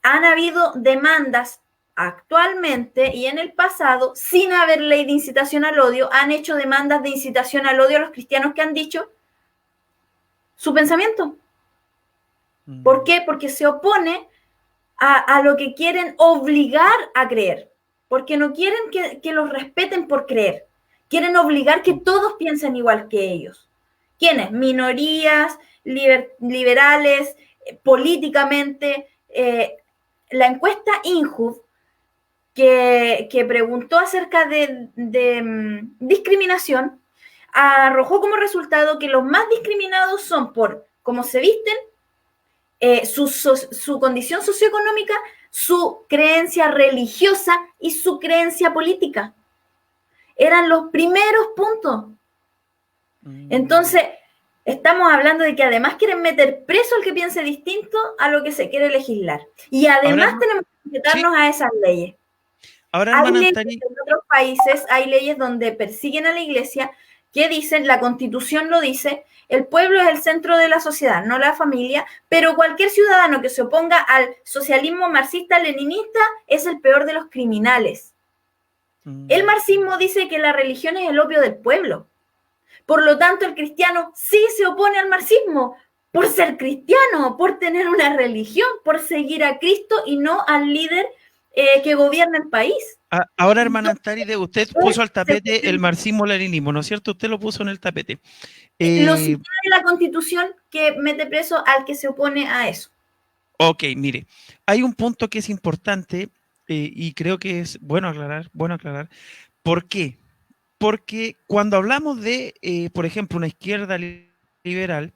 han habido demandas actualmente y en el pasado, sin haber ley de incitación al odio, han hecho demandas de incitación al odio a los cristianos que han dicho su pensamiento. ¿Por qué? Porque se opone a lo que quieren obligar a creer. Porque no quieren que los respeten por creer. Quieren obligar que todos piensen igual que ellos. ¿Quiénes? Minorías, liberales, políticamente. La encuesta INJUV que preguntó acerca de discriminación arrojó como resultado que los más discriminados son por cómo se visten, su condición socioeconómica, su creencia religiosa y su creencia política. Eran los primeros puntos. Entonces, estamos hablando de que además quieren meter preso al que piense distinto a lo que se quiere legislar. Y además ahora, tenemos que sujetarnos a esas leyes. Ahora, hay leyes en otros países, hay leyes donde persiguen a la iglesia que dicen, la Constitución lo dice, el pueblo es el centro de la sociedad, no la familia, pero cualquier ciudadano que se oponga al socialismo marxista-leninista es el peor de los criminales. El marxismo dice que la religión es el opio del pueblo. Por lo tanto, el cristiano sí se opone al marxismo por ser cristiano, por tener una religión, por seguir a Cristo y no al líder que gobierna el país. Ahora, hermana Antáride, usted puso al tapete el marxismo-leninismo, ¿no es cierto? Usted lo puso en el tapete. Lo cita de la Constitución que mete preso al que se opone a eso. Ok, mire, hay un punto que es importante y creo que es bueno aclarar. ¿Por qué? Porque cuando hablamos de, por ejemplo, una izquierda liberal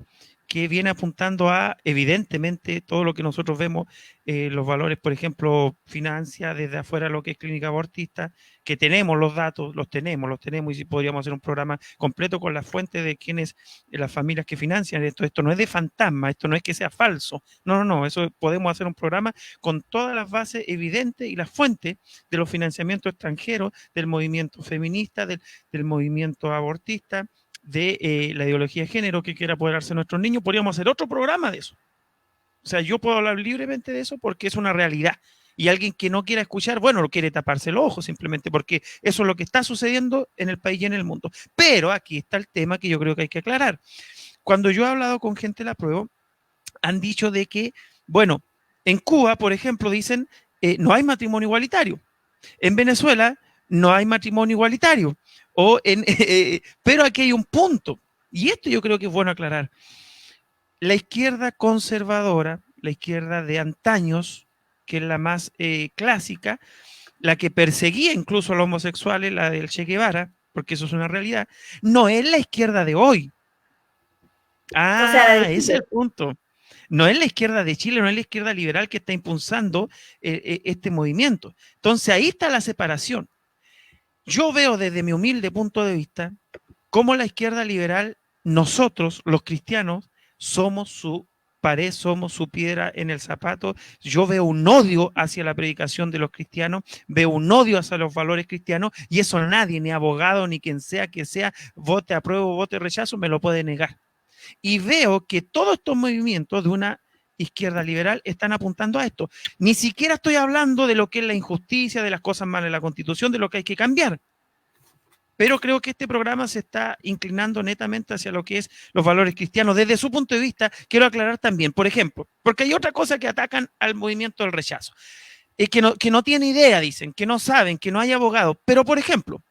que viene apuntando a, evidentemente, todo lo que nosotros vemos, los valores, por ejemplo, financia desde afuera lo que es clínica abortista, que tenemos los datos, los tenemos, y si podríamos hacer un programa completo con las fuentes de quiénes, las familias que financian esto. Esto no es de fantasma, esto no es que sea falso, no, eso podemos hacer un programa con todas las bases evidentes y las fuentes de los financiamientos extranjeros, del movimiento feminista, del movimiento abortista, de la ideología de género que quiera apoderarse de nuestros niños. Podríamos hacer otro programa de eso. O sea, yo puedo hablar libremente de eso porque es una realidad. Y alguien que no quiera escuchar, bueno, lo quiere taparse los ojos simplemente porque eso es lo que está sucediendo en el país y en el mundo. Pero aquí está el tema que yo creo que hay que aclarar. Cuando yo he hablado con gente de la prueba, han dicho de que, bueno, en Cuba, por ejemplo, dicen, no hay matrimonio igualitario. En Venezuela no hay matrimonio igualitario. Pero aquí hay un punto, y esto yo creo que es bueno aclarar. La izquierda conservadora, la izquierda de antaños, que es la más clásica, la que perseguía incluso a los homosexuales, la del Che Guevara, porque eso es una realidad, no es la izquierda de hoy. Ese es el punto. No es la izquierda de Chile, no es la izquierda liberal que está impulsando este movimiento. Entonces ahí está la separación. Yo veo desde mi humilde punto de vista cómo la izquierda liberal, nosotros, los cristianos, somos su pared, somos su piedra en el zapato. Yo veo un odio hacia la predicación de los cristianos, veo un odio hacia los valores cristianos y eso nadie, ni abogado, ni quien sea que sea, vote apruebo, vote rechazo, me lo puede negar. Y veo que todos estos movimientos de una izquierda liberal están apuntando a esto. Ni siquiera estoy hablando de lo que es la injusticia, de las cosas malas en la Constitución, de lo que hay que cambiar. Pero creo que este programa se está inclinando netamente hacia lo que es los valores cristianos. Desde su punto de vista, quiero aclarar también, por ejemplo, porque hay otra cosa que atacan al movimiento del rechazo. Que no tiene idea, dicen, que no saben, que no hay abogados. Pero, por ejemplo,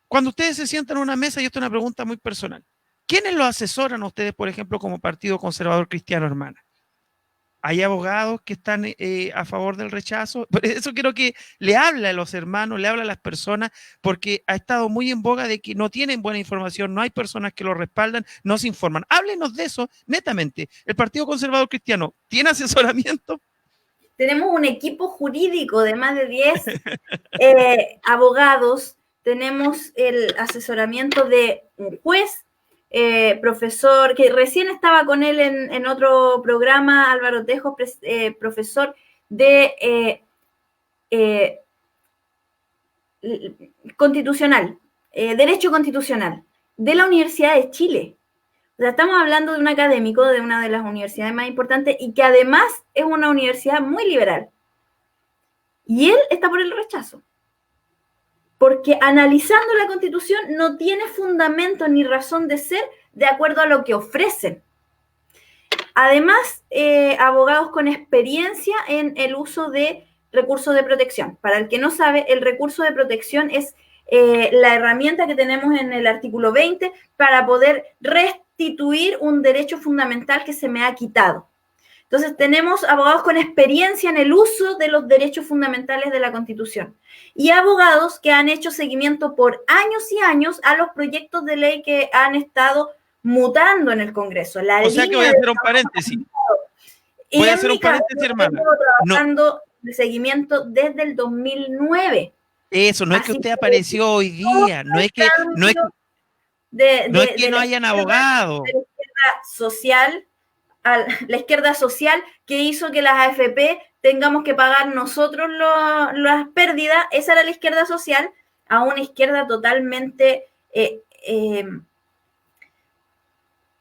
cuando ustedes se sientan en una mesa, y esto es una pregunta muy personal, ¿quiénes lo asesoran a ustedes, por ejemplo, como Partido Conservador Cristiano, hermana? hay abogados que están a favor del rechazo. Por eso quiero que le hable a los hermanos, le hable a las personas, porque ha estado muy en boga de que no tienen buena información, no hay personas que lo respaldan, no se informan. Háblenos de eso netamente. ¿El Partido Conservador Cristiano tiene asesoramiento? Tenemos un equipo jurídico de más de 10 abogados, tenemos el asesoramiento de un juez, profesor, que recién estaba con él en otro programa, Álvaro Tejo, profesor de constitucional, derecho constitucional, de la Universidad de Chile. O sea, estamos hablando de un académico de una de las universidades más importantes y que además es una universidad muy liberal. Y él está por el rechazo. Porque analizando la Constitución no tiene fundamento ni razón de ser de acuerdo a lo que ofrecen. Además, abogados con experiencia en el uso de recursos de protección. Para el que no sabe, el recurso de protección es la herramienta que tenemos en el artículo 20 para poder restituir un derecho fundamental que se me ha quitado. Entonces, tenemos abogados con experiencia en el uso de los derechos fundamentales de la Constitución y abogados que han hecho seguimiento por años y años a los proyectos de ley que han estado mutando en el Congreso. O sea que voy a hacer un paréntesis. Voy a hacer un paréntesis, hermana. Trabajando de seguimiento desde el 2009. Eso, no es que usted apareció hoy día, no es que no hayan abogados. De la izquierda social, la izquierda social que hizo que las AFP tengamos que pagar nosotros las pérdidas, esa era la izquierda social, a una izquierda totalmente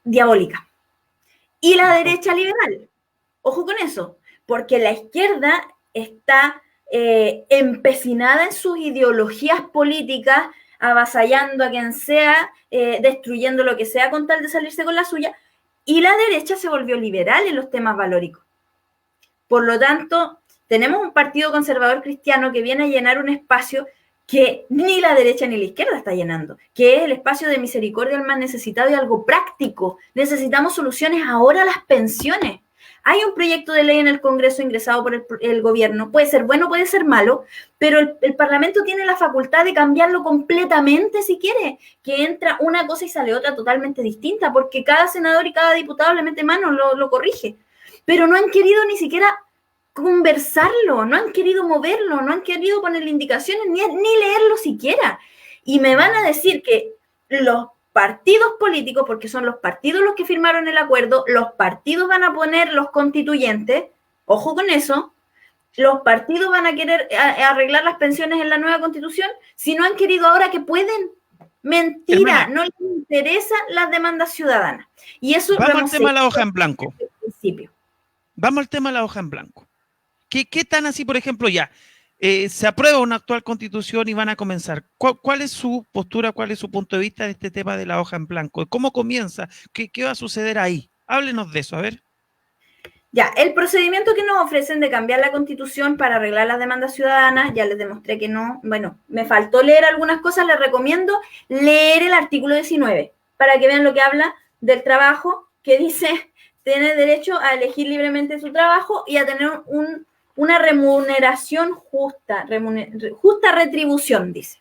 diabólica. Y la derecha liberal, ojo con eso, porque la izquierda está empecinada en sus ideologías políticas, avasallando a quien sea, destruyendo lo que sea con tal de salirse con la suya, y la derecha se volvió liberal en los temas valóricos. Por lo tanto, tenemos un partido conservador cristiano que viene a llenar un espacio que ni la derecha ni la izquierda está llenando, que es el espacio de misericordia al más necesitado y algo práctico. Necesitamos soluciones ahora a las pensiones. Hay un proyecto de ley en el Congreso ingresado por el gobierno, puede ser bueno, puede ser malo, pero el Parlamento tiene la facultad de cambiarlo completamente si quiere, que entra una cosa y sale otra totalmente distinta, porque cada senador y cada diputado le mete mano, lo corrige. Pero no han querido ni siquiera conversarlo, no han querido moverlo, no han querido ponerle indicaciones, ni leerlo siquiera. Y me van a decir que los partidos políticos, porque son los partidos los que firmaron el acuerdo, los partidos van a poner los constituyentes, ojo con eso, los partidos van a querer arreglar las pensiones en la nueva constitución, si no han querido ahora que pueden. Mentira, hermana, no les interesan las demandas ciudadanas. Y eso vamos al tema de la hoja en blanco. Principio. Vamos al tema de la hoja en blanco. ¿Qué tan así, por ejemplo, ya? Se aprueba una actual constitución y van a comenzar. ¿Cuál es su postura, cuál es su punto de vista de este tema de la hoja en blanco? ¿Cómo comienza? ¿Qué va a suceder ahí? Háblenos de eso, a ver. Ya, el procedimiento que nos ofrecen de cambiar la constitución para arreglar las demandas ciudadanas, ya les demostré que no, bueno, me faltó leer algunas cosas, les recomiendo leer el artículo 19 para que vean lo que habla del trabajo, que dice, tiene derecho a elegir libremente su trabajo y a tener una remuneración justa, justa retribución, dice.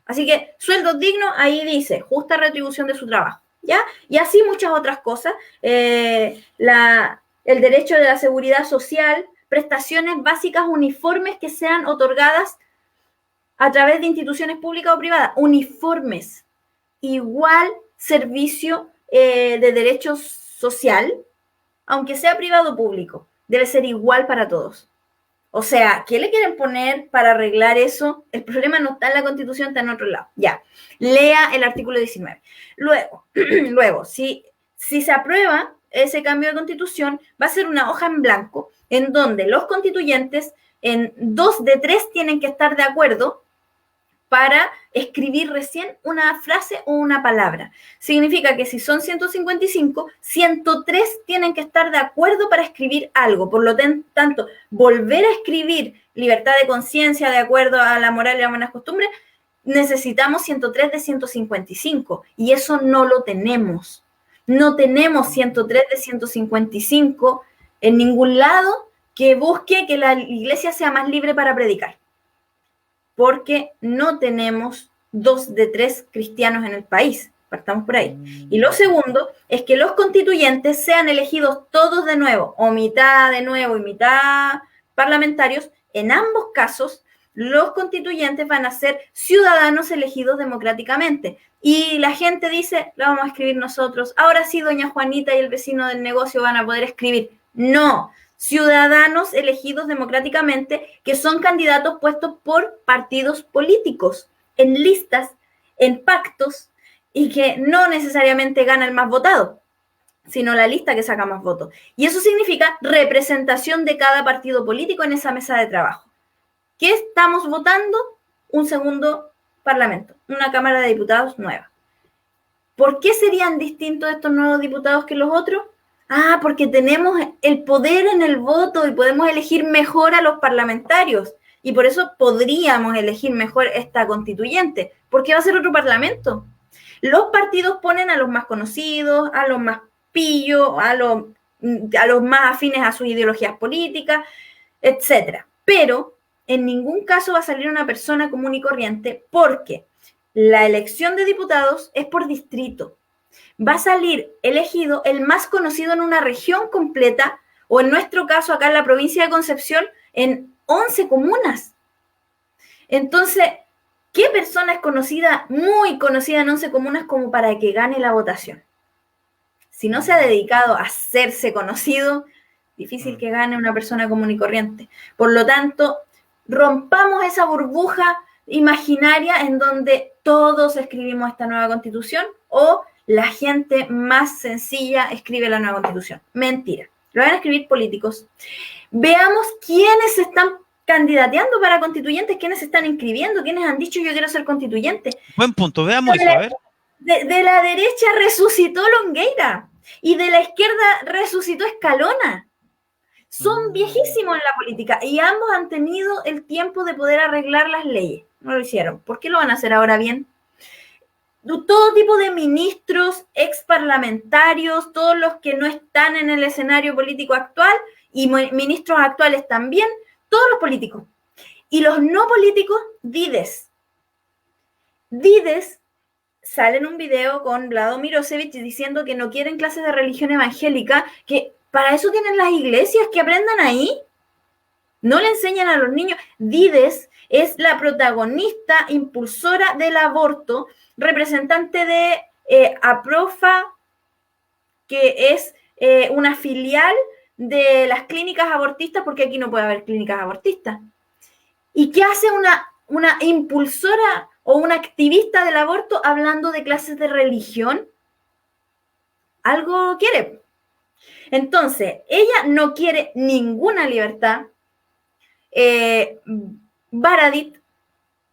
Así que sueldos dignos, ahí dice, justa retribución de su trabajo, ¿ya? Y así muchas otras cosas. El derecho de la seguridad social, prestaciones básicas uniformes que sean otorgadas a través de instituciones públicas o privadas, uniformes, igual servicio de derecho social, aunque sea privado o público, debe ser igual para todos. O sea, ¿qué le quieren poner para arreglar eso? El problema no está en la Constitución, está en otro lado. Ya, lea el artículo 19. Luego, si se aprueba ese cambio de Constitución, va a ser una hoja en blanco en donde los constituyentes, en 2 de 3, tienen que estar de acuerdo para escribir recién una frase o una palabra. Significa que si son 155, 103 tienen que estar de acuerdo para escribir algo. Por lo tanto, volver a escribir libertad de conciencia de acuerdo a la moral y las buenas costumbres, necesitamos 103 de 155 y eso no lo tenemos. No tenemos 103 de 155 en ningún lado que busque que la iglesia sea más libre para predicar, porque no tenemos 2 de 3 cristianos en el país, partamos por ahí. Y lo segundo es que los constituyentes sean elegidos todos de nuevo, o mitad de nuevo y mitad parlamentarios. En ambos casos, los constituyentes van a ser ciudadanos elegidos democráticamente. Y la gente dice, lo vamos a escribir nosotros. Ahora sí, doña Juanita y el vecino del negocio van a poder escribir. No, ciudadanos elegidos democráticamente que son candidatos puestos por partidos políticos, en listas, en pactos, y que no necesariamente gana el más votado, sino la lista que saca más votos. Y eso significa representación de cada partido político en esa mesa de trabajo. ¿Qué estamos votando? Un segundo parlamento, una Cámara de Diputados nueva. ¿Por qué serían distintos estos nuevos diputados que los otros? Ah, porque tenemos el poder en el voto y podemos elegir mejor a los parlamentarios. Y por eso podríamos elegir mejor esta constituyente, porque va a ser otro parlamento. Los partidos ponen a los más conocidos, a los más pillos, a los más afines a sus ideologías políticas, etc. Pero en ningún caso va a salir una persona común y corriente, porque la elección de diputados es por distrito. Va a salir elegido el más conocido en una región completa, o en nuestro caso acá en la provincia de Concepción, en 11 comunas. Entonces, ¿qué persona es conocida, muy conocida en 11 comunas como para que gane la votación? Si no se ha dedicado a hacerse conocido, difícil que gane una persona común y corriente. Por lo tanto, rompamos esa burbuja imaginaria en donde todos escribimos esta nueva constitución o la gente más sencilla escribe la nueva constitución. Mentira. Lo van a escribir políticos. Veamos quiénes se están candidateando para constituyentes, quiénes se están inscribiendo, quiénes han dicho yo quiero ser constituyente. Buen punto, veamos eso, a ver. De la derecha resucitó Longueira y de la izquierda resucitó Escalona. Son viejísimos en la política y ambos han tenido el tiempo de poder arreglar las leyes. No lo hicieron. ¿Por qué lo van a hacer ahora bien? Todo tipo de ministros, exparlamentarios, todos los que no están en el escenario político actual y ministros actuales también, todos los políticos. Y los no políticos, Dides. Dides sale en un video con Vlado Mirosevich diciendo que no quieren clases de religión evangélica, que para eso tienen las iglesias, que aprendan ahí. No le enseñan a los niños. Dides es la protagonista, impulsora del aborto, representante de APROFA, que es una filial de las clínicas abortistas, porque aquí no puede haber clínicas abortistas. ¿Y qué hace una impulsora o una activista del aborto hablando de clases de religión? Algo quiere. Entonces, ella no quiere ninguna libertad. Baradit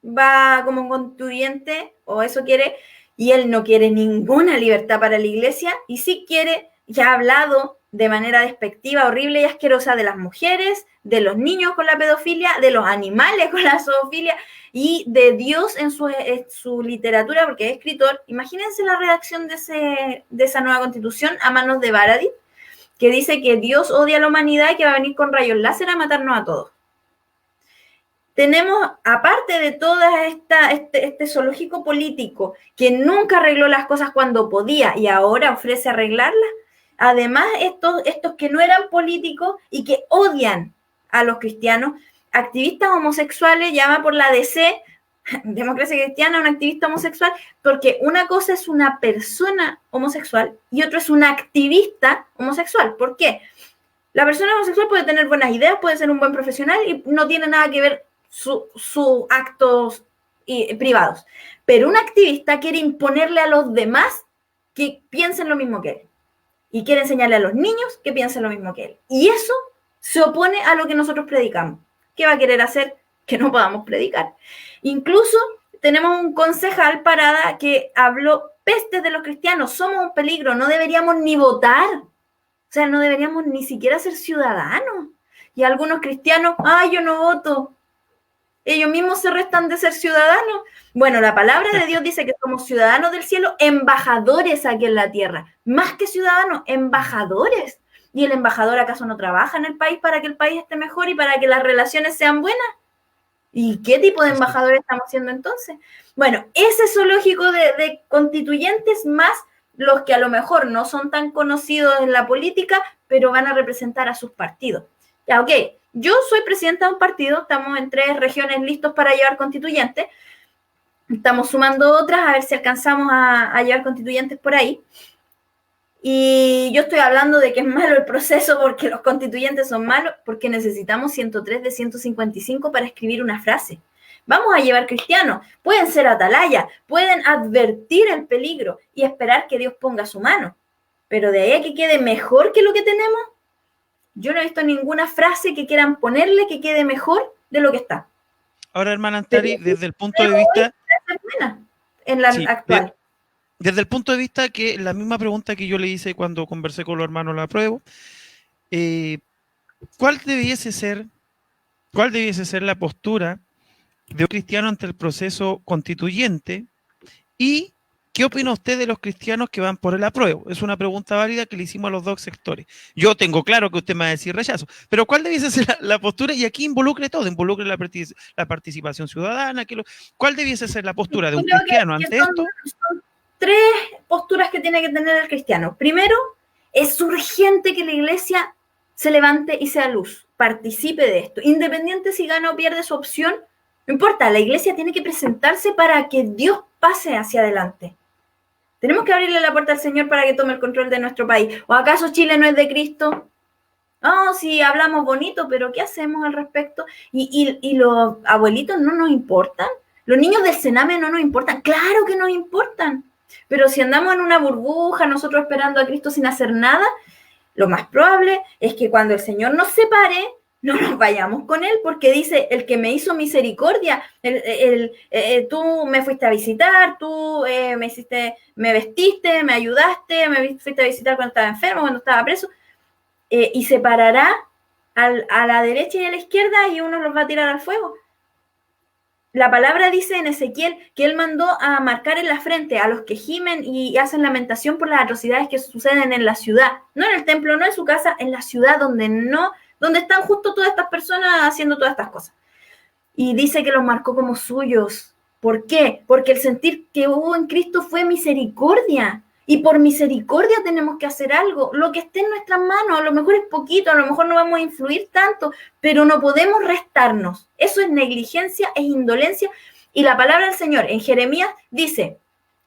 va como constituyente, o eso quiere, y él no quiere ninguna libertad para la iglesia, y sí quiere, ya ha hablado de manera despectiva, horrible y asquerosa de las mujeres, de los niños con la pedofilia, de los animales con la zoofilia, y de Dios en su literatura, porque es escritor. Imagínense la redacción de esa nueva constitución a manos de Baradit, que dice que Dios odia a la humanidad y que va a venir con rayos láser a matarnos a todos. Tenemos, aparte de toda este zoológico político que nunca arregló las cosas cuando podía y ahora ofrece arreglarlas, además estos que no eran políticos y que odian a los cristianos, activistas homosexuales, llama por la DC, Democracia Cristiana, un activista homosexual, porque una cosa es una persona homosexual y otro es un activista homosexual. ¿Por qué? La persona homosexual puede tener buenas ideas, puede ser un buen profesional y no tiene nada que ver sus actos privados. Pero un activista quiere imponerle a los demás que piensen lo mismo que él. Y quiere enseñarle a los niños que piensen lo mismo que él. Y eso se opone a lo que nosotros predicamos. ¿Qué va a querer hacer? Que no podamos predicar. Incluso tenemos un concejal Parada que habló pestes de los cristianos. Somos un peligro, no deberíamos ni votar. O sea, no deberíamos ni siquiera ser ciudadanos. Y algunos cristianos, yo no voto. Ellos mismos se restan de ser ciudadanos. Bueno, la palabra de Dios dice que somos ciudadanos del cielo, embajadores aquí en la tierra. Más que ciudadanos, embajadores. ¿Y el embajador acaso no trabaja en el país para que el país esté mejor y para que las relaciones sean buenas? ¿Y qué tipo de embajadores estamos siendo entonces? Bueno, ese zoológico de constituyentes más los que a lo mejor no son tan conocidos en la política, pero van a representar a sus partidos. Ya, ok, yo soy presidenta de un partido, estamos en 3 regiones listos para llevar constituyentes, estamos sumando otras a ver si alcanzamos a llevar constituyentes por ahí. Y yo estoy hablando de que es malo el proceso porque los constituyentes son malos, porque necesitamos 103 de 155 para escribir una frase. Vamos a llevar cristianos, pueden ser atalaya, pueden advertir el peligro y esperar que Dios ponga su mano. Pero de ahí a que quede mejor que lo que tenemos, yo no he visto ninguna frase que quieran ponerle que quede mejor de lo que está. Ahora, hermana Antari, desde el punto de vista... En la actual. Desde el punto de vista que la misma pregunta que yo le hice cuando conversé con los hermanos La Prueba, ¿cuál debiese ser la postura de un cristiano ante el proceso constituyente? ¿Y qué opina usted de los cristianos que van por el apruebo? Es una pregunta válida que le hicimos a los 2 sectores. Yo tengo claro que usted me va a decir rechazo, pero ¿cuál debiese ser la postura? Y aquí involucre todo, involucre la participación ciudadana. ¿Cuál debiese ser la postura de un cristiano ante esto? Son 3 posturas que tiene que tener el cristiano. Primero, es urgente que la iglesia se levante y sea luz, participe de esto. Independiente si gana o pierde su opción, no importa, la iglesia tiene que presentarse para que Dios pase hacia adelante. Tenemos que abrirle la puerta al Señor para que tome el control de nuestro país. ¿O acaso Chile no es de Cristo? Oh, sí, hablamos bonito, pero ¿qué hacemos al respecto? ¿Y los abuelitos no nos importan? ¿Los niños del Sename no nos importan? ¡Claro que nos importan! Pero si andamos en una burbuja, nosotros esperando a Cristo sin hacer nada, lo más probable es que cuando el Señor nos separe, no nos vayamos con Él, porque dice, el que me hizo misericordia, tú me fuiste a visitar, tú me vestiste, me ayudaste, me fuiste a visitar cuando estaba enfermo, cuando estaba preso, y separará a la derecha y a la izquierda y uno los va a tirar al fuego. La palabra dice en Ezequiel que él mandó a marcar en la frente a los que gimen y hacen lamentación por las atrocidades que suceden en la ciudad, no en el templo, no en su casa, en la ciudad donde están justo todas estas personas haciendo todas estas cosas. Y dice que los marcó como suyos. ¿Por qué? Porque el sentir que hubo en Cristo fue misericordia. Y por misericordia tenemos que hacer algo, lo que esté en nuestras manos, a lo mejor es poquito, a lo mejor no vamos a influir tanto, pero no podemos restarnos. Eso es negligencia, es indolencia. Y la palabra del Señor en Jeremías dice,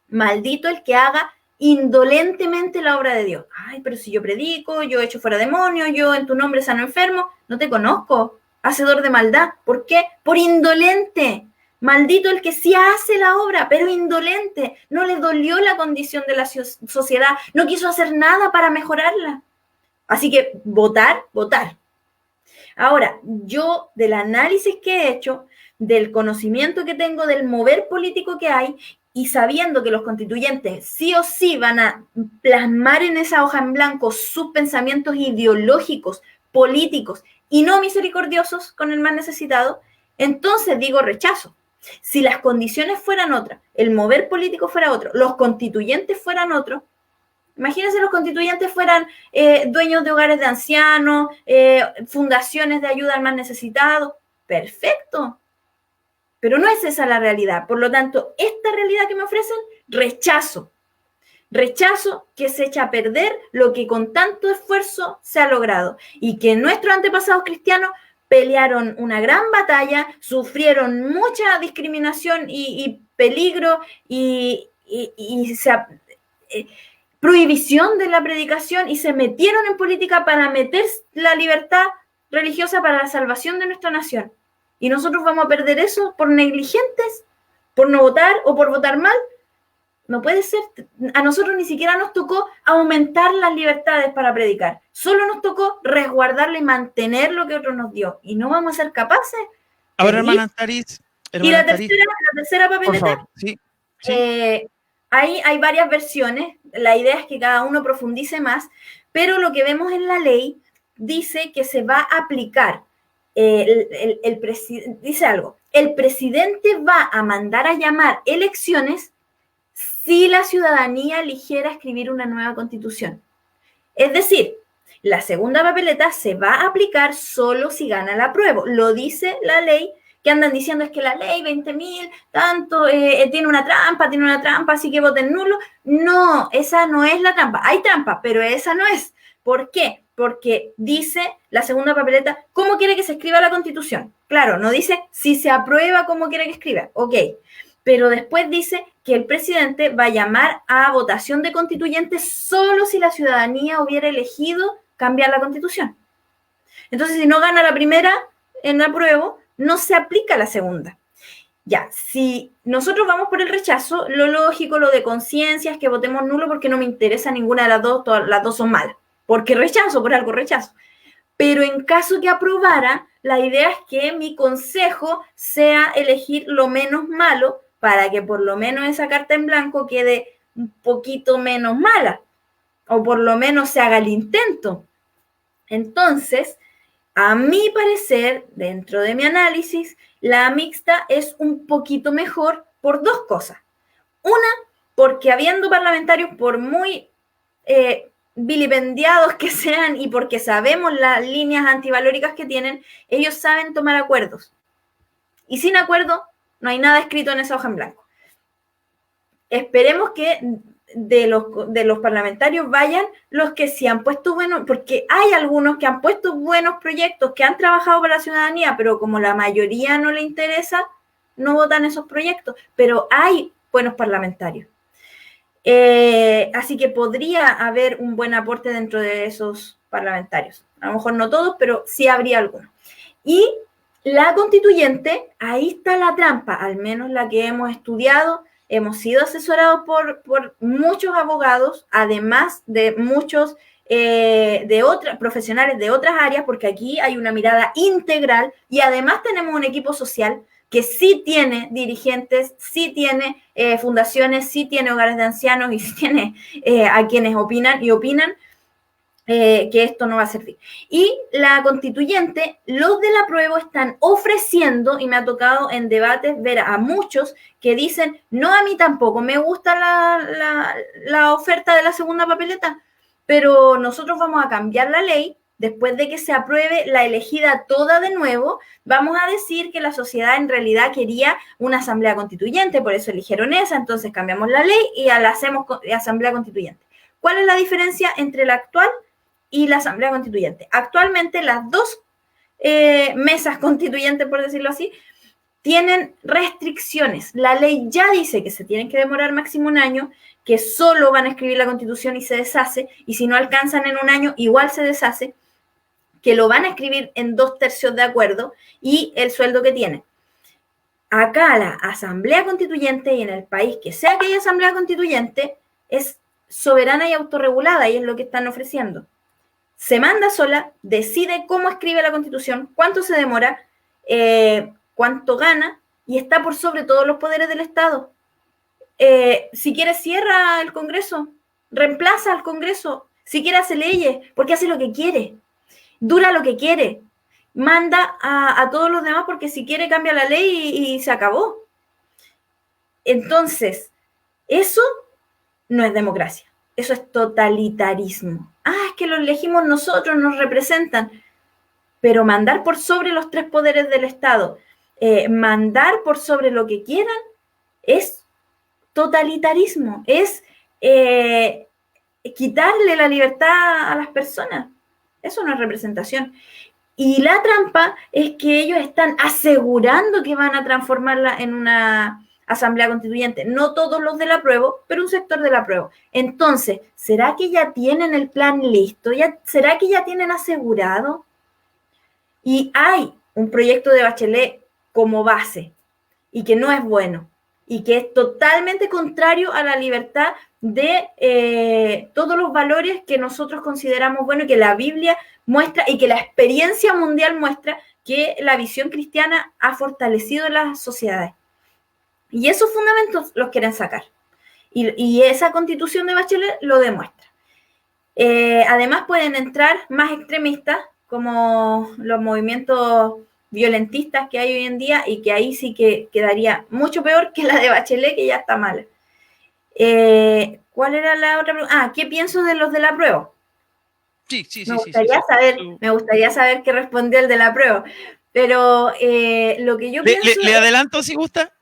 maldito el que haga indolentemente la obra de Dios. Ay, pero si yo predico, yo echo fuera demonios, yo en tu nombre sano enfermo, no te conozco, hacedor de maldad. ¿Por qué? Por indolente. Maldito el que sí hace la obra, pero indolente, no le dolió la condición de la sociedad, no quiso hacer nada para mejorarla. Así que votar. Ahora, yo del análisis que he hecho, del conocimiento que tengo, del mover político que hay, y sabiendo que los constituyentes sí o sí van a plasmar en esa hoja en blanco sus pensamientos ideológicos, políticos y no misericordiosos con el más necesitado, entonces digo rechazo. Si las condiciones fueran otras, el mover político fuera otro, los constituyentes fueran otros, imagínense los constituyentes fueran dueños de hogares de ancianos, fundaciones de ayuda al más necesitado, perfecto. Pero no es esa la realidad. Por lo tanto, esta realidad que me ofrecen, rechazo. Rechazo que se echa a perder lo que con tanto esfuerzo se ha logrado y que nuestros antepasados cristianos pelearon una gran batalla, sufrieron mucha discriminación y peligro y prohibición de la predicación y se metieron en política para meter la libertad religiosa para la salvación de nuestra nación. Y nosotros vamos a perder eso por negligentes, por no votar o por votar mal. No puede ser. A nosotros ni siquiera nos tocó aumentar las libertades para predicar. Solo nos tocó resguardarle y mantener lo que otro nos dio. Y no vamos a ser capaces. Ahora, hermana Antariz. Y la tercera papeleta. Sí. Hay varias versiones. La idea es que cada uno profundice más. Pero lo que vemos en la ley dice que se va a aplicar. Dice algo. El presidente va a mandar a llamar elecciones si la ciudadanía eligiera escribir una nueva constitución. Es decir, La segunda papeleta se va a aplicar solo si gana el apruebo. Lo dice la ley, que andan diciendo es que la ley 20.000, tanto, tiene una trampa, así que voten nulo. No, esa no es la trampa. Hay trampa, pero esa no es. ¿Por qué? Porque dice la segunda papeleta cómo quiere que se escriba la Constitución. Claro, no dice si se aprueba cómo quiere que escriba. Ok, pero después dice que el presidente va a llamar a votación de constituyentes solo si la ciudadanía hubiera elegido cambiar la Constitución. Entonces, si no gana la primera en apruebo, no se aplica la segunda. Ya, si nosotros vamos por el rechazo, lo lógico, lo de conciencia es que votemos nulo porque no me interesa ninguna de las dos, todas las dos son malas. Porque rechazo, por algo rechazo. Pero en caso que aprobara, la idea es que mi consejo sea elegir lo menos malo para que por lo menos esa carta en blanco quede un poquito menos mala. O por lo menos se haga el intento. Entonces, a mi parecer, dentro de mi análisis, la mixta es un poquito mejor por dos cosas. Una, porque habiendo parlamentarios por muy vilipendiados que sean y porque sabemos las líneas antivalóricas que tienen, ellos saben tomar acuerdos. Y sin acuerdo, no hay nada escrito en esa hoja en blanco. Esperemos que de los parlamentarios vayan los que sí han puesto buenos, porque hay algunos que han puesto buenos proyectos, que han trabajado para la ciudadanía, pero como la mayoría no le interesa, no votan esos proyectos, pero hay buenos parlamentarios. Así que podría haber un buen aporte dentro de esos parlamentarios. A lo mejor no todos, pero sí habría algunos. Y la constituyente, ahí está la trampa, al menos la que hemos estudiado. Hemos sido asesorados por muchos abogados, además de muchos profesionales de otras áreas, porque aquí hay una mirada integral y además tenemos un equipo social que sí tiene dirigentes, sí tiene fundaciones, sí tiene hogares de ancianos y sí tiene a quienes opinan que esto no va a servir. Y la constituyente, los del apruebo están ofreciendo, y me ha tocado en debates ver a muchos que dicen, no, a mí tampoco me gusta la oferta de la segunda papeleta, pero nosotros vamos a cambiar la ley. Después de que se apruebe la elegida toda de nuevo, vamos a decir que la sociedad en realidad quería una asamblea constituyente, por eso eligieron esa, entonces cambiamos la ley y la hacemos asamblea constituyente. ¿Cuál es la diferencia entre la actual y la asamblea constituyente? Actualmente las dos mesas constituyentes, por decirlo así, tienen restricciones. La ley ya dice que se tienen que demorar máximo un año, que solo van a escribir la Constitución y se deshace, y si no alcanzan en un año, igual se deshace, que lo van a escribir en 2/3 de acuerdo y el sueldo que tienen. Acá la asamblea constituyente, y en el país que sea que haya asamblea constituyente, es soberana y autorregulada, y es lo que están ofreciendo. Se manda sola, decide cómo escribe la Constitución, cuánto se demora, cuánto gana, y está por sobre todos los poderes del Estado. Si quiere, cierra el Congreso, reemplaza al Congreso, si quiere hace leyes, porque hace lo que quiere, dura lo que quiere, manda a todos los demás porque si quiere cambia la ley y se acabó. Entonces, eso no es democracia, eso es totalitarismo. Es que lo elegimos nosotros, nos representan, pero mandar por sobre los 3 poderes del Estado, mandar por sobre lo que quieran, es totalitarismo, es quitarle la libertad a las personas. Eso no es representación. Y la trampa es que ellos están asegurando que van a transformarla en una asamblea constituyente. No todos los del apruebo, pero un sector del apruebo. Entonces, ¿será que ya tienen el plan listo? ¿Será que ya tienen asegurado? Y hay un proyecto de Bachelet como base y que no es bueno y que es totalmente contrario a la libertad de todos los valores que nosotros consideramos buenos y que la Biblia muestra y que la experiencia mundial muestra que la visión cristiana ha fortalecido las sociedades. Y esos fundamentos los quieren sacar. Y esa constitución de Bachelet lo demuestra. Además pueden entrar más extremistas como los movimientos violentistas que hay hoy en día y que ahí sí que quedaría mucho peor que la de Bachelet, que ya está mala. ¿Cuál era la otra pregunta? ¿Qué pienso de los del apruebo? Sí, sí, Me sí, sí, sí, gustaría sí. saber, me gustaría saber qué respondió el de la prueba. Pero lo que yo pienso Le es, adelanto si gusta?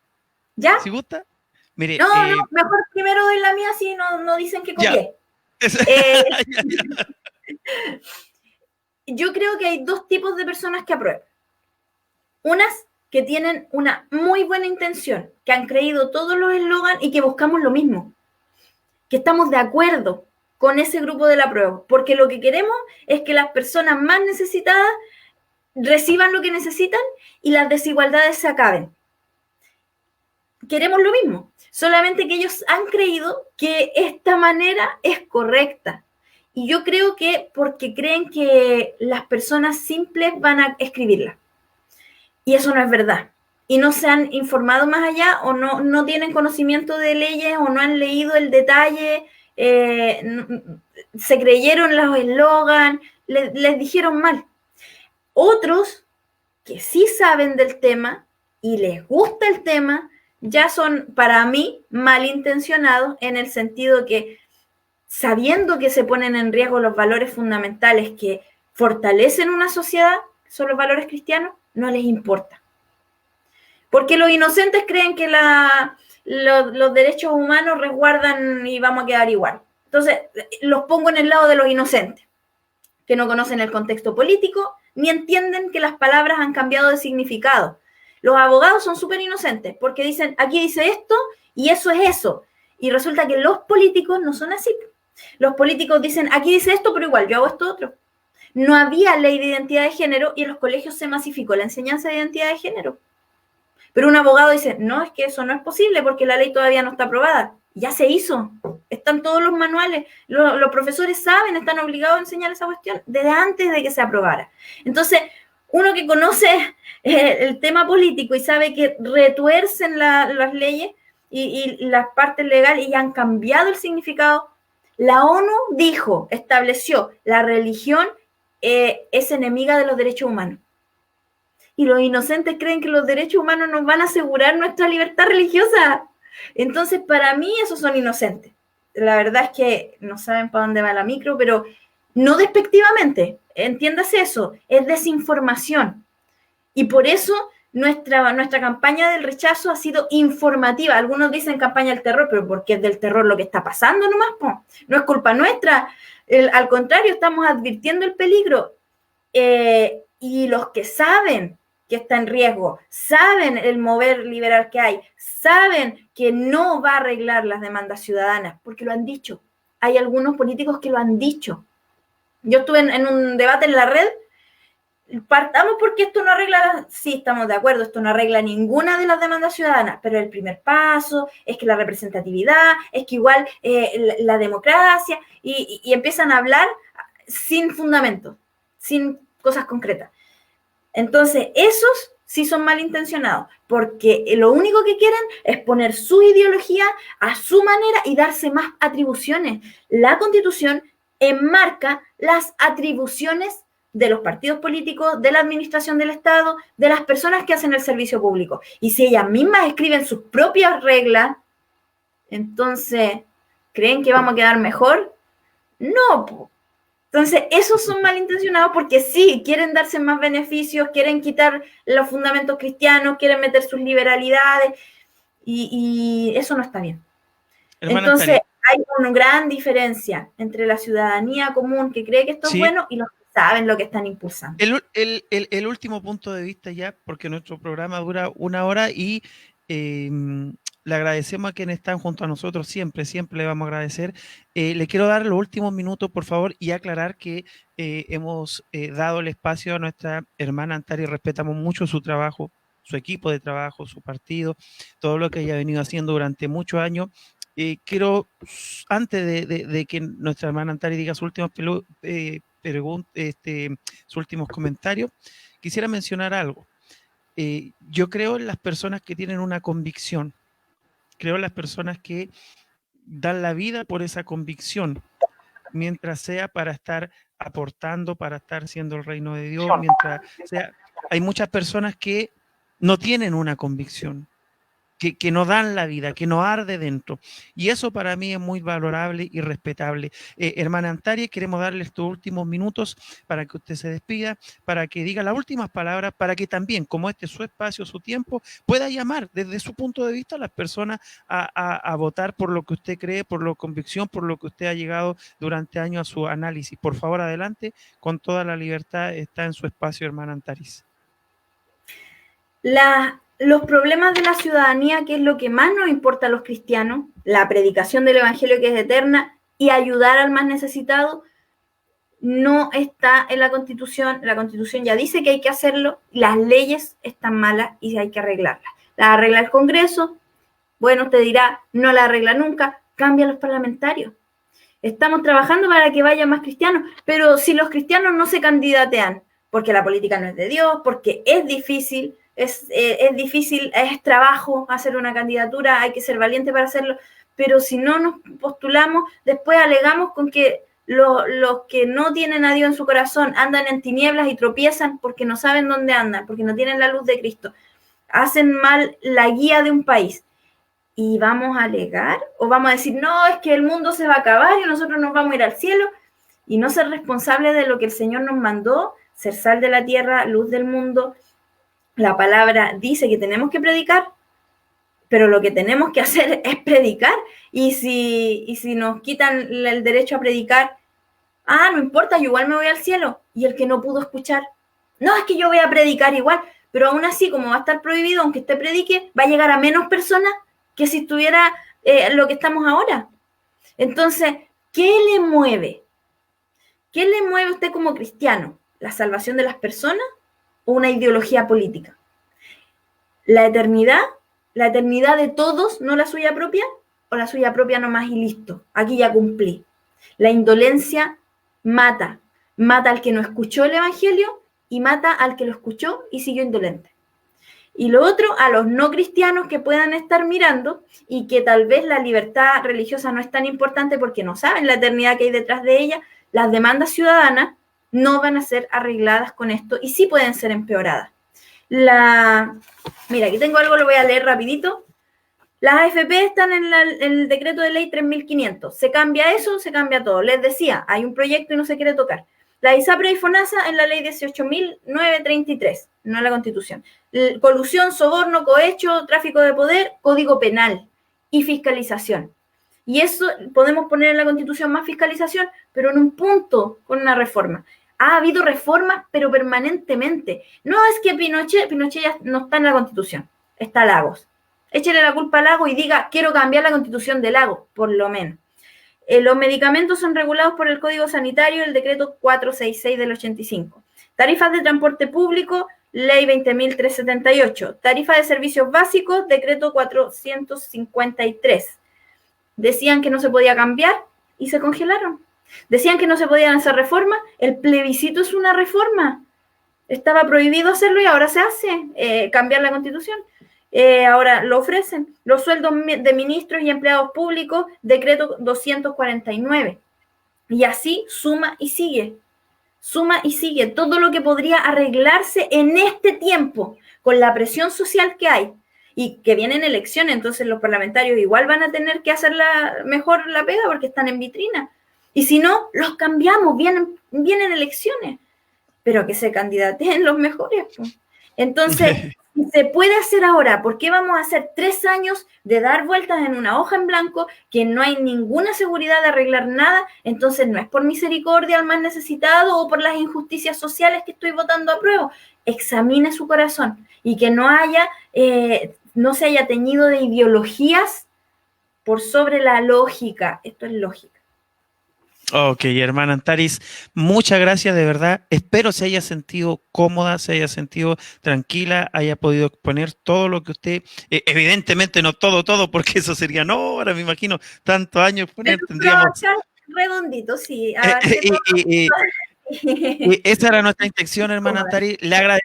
¿ya? Si gusta. Mire, No, no, mejor primero doy la mía, así no dicen que ya. copié. Eh, yo creo que hay dos tipos de personas que aprueban. Unas que tienen una muy buena intención, que han creído todos los eslogans y que buscamos lo mismo, que estamos de acuerdo con ese grupo de la prueba, porque lo que queremos es que las personas más necesitadas reciban lo que necesitan y las desigualdades se acaben. Queremos lo mismo, solamente que ellos han creído que esta manera es correcta. Y yo creo que porque creen que las personas simples van a escribirla. Y eso no es verdad. Y no se han informado más allá o no tienen conocimiento de leyes o no han leído el detalle, se creyeron los eslogans, les dijeron mal. Otros que sí saben del tema y les gusta el tema, ya son para mí malintencionados en el sentido que sabiendo que se ponen en riesgo los valores fundamentales que fortalecen una sociedad, son los valores cristianos, no les importa. Porque los inocentes creen que los derechos humanos resguardan y vamos a quedar igual. Entonces, los pongo en el lado de los inocentes, que no conocen el contexto político ni entienden que las palabras han cambiado de significado. Los abogados son súper inocentes porque dicen, aquí dice esto y eso es eso. Y resulta que los políticos no son así. Los políticos dicen, aquí dice esto, pero igual yo hago esto otro. No había ley de identidad de género y en los colegios se masificó la enseñanza de identidad de género. Pero un abogado dice, no, es que eso no es posible porque la ley todavía no está aprobada. Ya se hizo. Están todos los manuales. Los profesores saben, están obligados a enseñar esa cuestión desde antes de que se aprobara. Entonces, uno que conoce el tema político y sabe que retuercen las leyes y las partes legales y han cambiado el significado. La ONU dijo, estableció, la religión es enemiga de los derechos humanos. Y los inocentes creen que los derechos humanos nos van a asegurar nuestra libertad religiosa. Entonces, para mí, esos son inocentes. La verdad es que no saben para dónde va la micro, pero no despectivamente, entiéndase eso, es desinformación. Y por eso nuestra campaña del rechazo ha sido informativa. Algunos dicen campaña del terror, pero porque es del terror lo que está pasando nomás, po. No es culpa nuestra. Al contrario, estamos advirtiendo el peligro. Y los que saben que está en riesgo, saben el mover liberal que hay, saben que no va a arreglar las demandas ciudadanas, porque lo han dicho. Hay algunos políticos que lo han dicho. Yo estuve en un debate en la red, partamos porque esto no arregla, sí, estamos de acuerdo, esto no arregla ninguna de las demandas ciudadanas, pero el primer paso es que la representatividad, es que igual la democracia, y empiezan a hablar sin fundamento, sin cosas concretas. Entonces, esos sí son malintencionados, porque lo único que quieren es poner su ideología a su manera y darse más atribuciones. La Constitución enmarca las atribuciones de los partidos políticos, de la administración del Estado, de las personas que hacen el servicio público. Y si ellas mismas escriben sus propias reglas, entonces, ¿creen que vamos a quedar mejor? No. Entonces, esos son malintencionados porque sí, quieren darse más beneficios, quieren quitar los fundamentos cristianos, quieren meter sus liberalidades y eso no está bien. Hermana Entonces, Antari, hay una gran diferencia entre la ciudadanía común que cree que esto es sí, bueno y los que saben lo que están impulsando. el último punto de vista ya, porque nuestro programa dura 1 hora y le agradecemos a quienes están junto a nosotros, siempre, siempre le vamos a agradecer. Le quiero dar los últimos minutos, por favor, y aclarar que hemos dado el espacio a nuestra hermana Antari, respetamos mucho su trabajo, su equipo de trabajo, su partido, todo lo que ella ha venido haciendo durante muchos años. Quiero, antes de que nuestra hermana Antari diga sus últimos sus últimos comentarios, quisiera mencionar algo. Yo creo en las personas que tienen una convicción, creo en las personas que dan la vida por esa convicción, mientras sea para estar aportando, para estar siendo el reino de Dios, mientras sea, hay muchas personas que no tienen una convicción, que no dan la vida, que no arde dentro. Y eso para mí es muy valorable y respetable. Hermana Antares, queremos darle estos últimos minutos para que usted se despida, para que diga las últimas palabras, para que también, como este es su espacio, su tiempo, pueda llamar desde su punto de vista a las personas a votar por lo que usted cree, por la convicción, por lo que usted ha llegado durante años a su análisis. Por favor, adelante, con toda la libertad, está en su espacio, hermana Antares. Los problemas de la ciudadanía, que es lo que más nos importa a los cristianos, la predicación del evangelio que es eterna y ayudar al más necesitado, no está en la Constitución. La Constitución ya dice que hay que hacerlo, las leyes están malas y hay que arreglarlas. Las arregla el Congreso, bueno, usted dirá, no la arregla nunca, cambia a los parlamentarios. Estamos trabajando para que vayan más cristianos, pero si los cristianos no se candidatean, porque la política no es de Dios, porque es difícil, es trabajo hacer una candidatura, hay que ser valiente para hacerlo, pero si no nos postulamos, después alegamos con que los que no tienen a Dios en su corazón andan en tinieblas y tropiezan porque no saben dónde andan, porque no tienen la luz de Cristo. Hacen mal la guía de un país. ¿Y vamos a alegar? ¿O vamos a decir, no, es que el mundo se va a acabar y nosotros nos vamos a ir al cielo? Y no ser responsables de lo que el Señor nos mandó, ser sal de la tierra, luz del mundo. La palabra dice que tenemos que predicar, pero lo que tenemos que hacer es predicar. Y si nos quitan el derecho a predicar, no importa, yo igual me voy al cielo. Y el que no pudo escuchar, no, es que yo voy a predicar igual, pero aún así, como va a estar prohibido, aunque usted predique, va a llegar a menos personas que si estuviera lo que estamos ahora. Entonces, ¿qué le mueve? ¿Qué le mueve a usted como cristiano? ¿La salvación de las personas o una ideología política? ¿La eternidad de todos, no la suya propia? ¿O la suya propia nomás y listo? Aquí ya cumplí. La indolencia mata al que no escuchó el evangelio y mata al que lo escuchó y siguió indolente. Y lo otro, a los no cristianos que puedan estar mirando y que tal vez la libertad religiosa no es tan importante porque no saben la eternidad que hay detrás de ella, las demandas ciudadanas no van a ser arregladas con esto y sí pueden ser empeoradas. Mira, aquí tengo algo, lo voy a leer rapidito. Las AFP están en el decreto de ley 3.500. Se cambia eso, se cambia todo. Les decía, hay un proyecto y no se quiere tocar. La ISAPRE y FONASA en la ley 18.933, no en la Constitución. Colusión, soborno, cohecho, tráfico de poder, código penal y fiscalización. Y eso podemos poner en la Constitución más fiscalización, pero en un punto con una reforma. Ha habido reformas, pero permanentemente. No es que Pinochet ya no está en la Constitución, está Lagos. Échele la culpa a Lagos y diga, quiero cambiar la Constitución de Lagos, por lo menos. Los medicamentos son regulados por el Código Sanitario, el decreto 466 del 85. Tarifas de transporte público, ley 20.378. Tarifa de servicios básicos, decreto 453. Decían que no se podía cambiar y se congelaron. Decían que no se podían hacer reformas. El plebiscito es una reforma. Estaba prohibido hacerlo y ahora se hace, cambiar la Constitución. Ahora lo ofrecen. Los sueldos de ministros y empleados públicos, decreto 249. Y así suma y sigue. Suma y sigue. Todo lo que podría arreglarse en este tiempo, con la presión social que hay, y que vienen elecciones, entonces los parlamentarios igual van a tener que hacer mejor la pega porque están en vitrina. Y si no, los cambiamos, vienen elecciones, pero que se candidateen los mejores. Pues. Entonces, se puede hacer ahora. ¿Por qué vamos a hacer 3 años de dar vueltas en una hoja en blanco que no hay ninguna seguridad de arreglar nada? Entonces, no es por misericordia al más necesitado o por las injusticias sociales que estoy votando a prueba. Examine su corazón y que no se haya teñido de ideologías por sobre la lógica. Esto es lógica. Ok, hermana Antares, muchas gracias, de verdad. Espero se haya sentido cómoda, se haya sentido tranquila, haya podido exponer todo lo que usted, evidentemente no todo, porque eso sería, no, ahora me imagino, tantos años poner, tendríamos... Redondito, sí. Esa era nuestra intención, hermana Antares. Le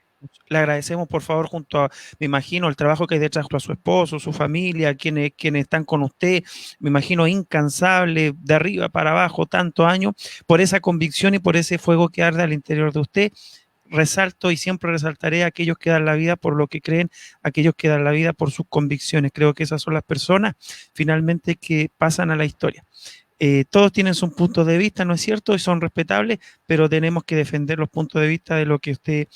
agradecemos, por favor, junto a, me imagino, el trabajo que hay detrás de su esposo, su familia, quienes están con usted, me imagino, incansable, de arriba para abajo, tantos años, por esa convicción y por ese fuego que arde al interior de usted. resalto y siempre resaltaré a aquellos que dan la vida por lo que creen, aquellos que dan la vida por sus convicciones. Creo que esas son las personas finalmente que pasan a la historia. Todos tienen sus puntos de vista, ¿no es cierto? Y son respetables, pero tenemos que defender los puntos de vista de lo que usted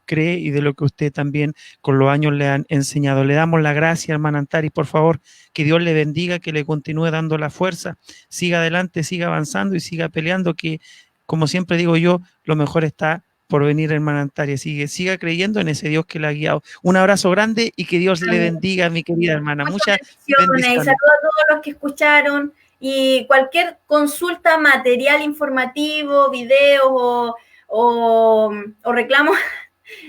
cree y de lo que usted también con los años le han enseñado. Le damos la gracia, hermana Antari, por favor, que Dios le bendiga, que le continúe dando la fuerza, siga adelante, siga avanzando y siga peleando, que como siempre digo yo, lo mejor está por venir, hermana Antari. Siga creyendo en ese Dios que la ha guiado. Un abrazo grande y que Dios le bendiga, mi querida hermana. Muchas bendiciones. Y saludos a todos los que escucharon. Y cualquier consulta, material informativo, videos o reclamos,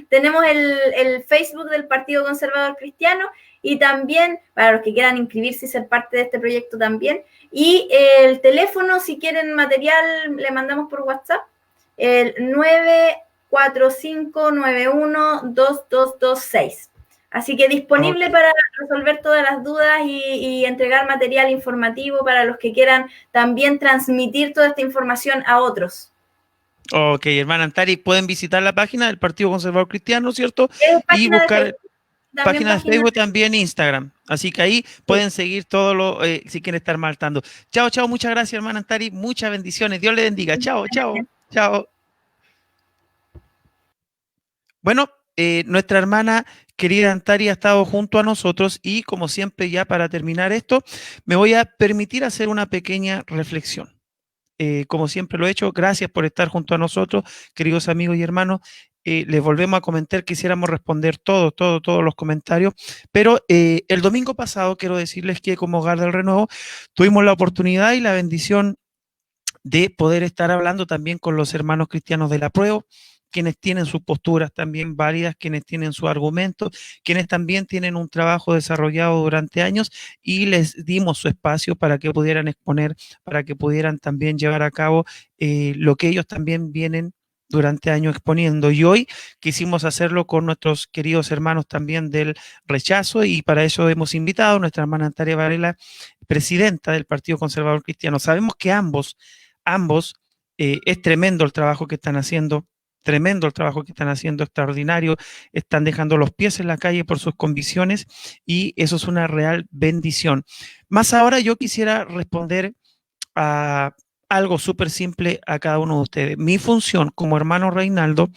tenemos el Facebook del Partido Conservador Cristiano y también para los que quieran inscribirse y ser parte de este proyecto también. Y el teléfono, si quieren material, le mandamos por WhatsApp, el 945912226. Así que disponible para resolver todas las dudas y entregar material informativo para los que quieran también transmitir toda esta información a otros. Ok, hermana Antari, pueden visitar la página del Partido Conservador Cristiano, ¿cierto? Y buscar página de Facebook, también Instagram. Así que ahí pueden seguir todo lo, si quieren estar marcando. Chao, chao, muchas gracias, hermana Antari, muchas bendiciones. Dios le bendiga. Chao, chao, chao. Bueno, nuestra hermana querida Antari ha estado junto a nosotros y como siempre ya para terminar esto, me voy a permitir hacer una pequeña reflexión. Como siempre lo he hecho, gracias por estar junto a nosotros, queridos amigos y hermanos. Les volvemos a comentar, quisiéramos responder todos los comentarios, pero el domingo pasado quiero decirles que como Hogar del Renuevo tuvimos la oportunidad y la bendición de poder estar hablando también con los hermanos cristianos de la prueba, quienes tienen sus posturas también válidas, quienes tienen sus argumentos, quienes también tienen un trabajo desarrollado durante años y les dimos su espacio para que pudieran exponer, para que pudieran también llevar a cabo lo que ellos también vienen durante años exponiendo. Y hoy quisimos hacerlo con nuestros queridos hermanos también del rechazo y para eso hemos invitado a nuestra hermana Antari Varela, presidenta del Partido Conservador Cristiano. Sabemos que ambos es tremendo el trabajo que están haciendo, extraordinario, están dejando los pies en la calle por sus convicciones y eso es una real bendición. Más ahora yo quisiera responder a algo súper simple a cada uno de ustedes. Mi función como hermano Reinaldo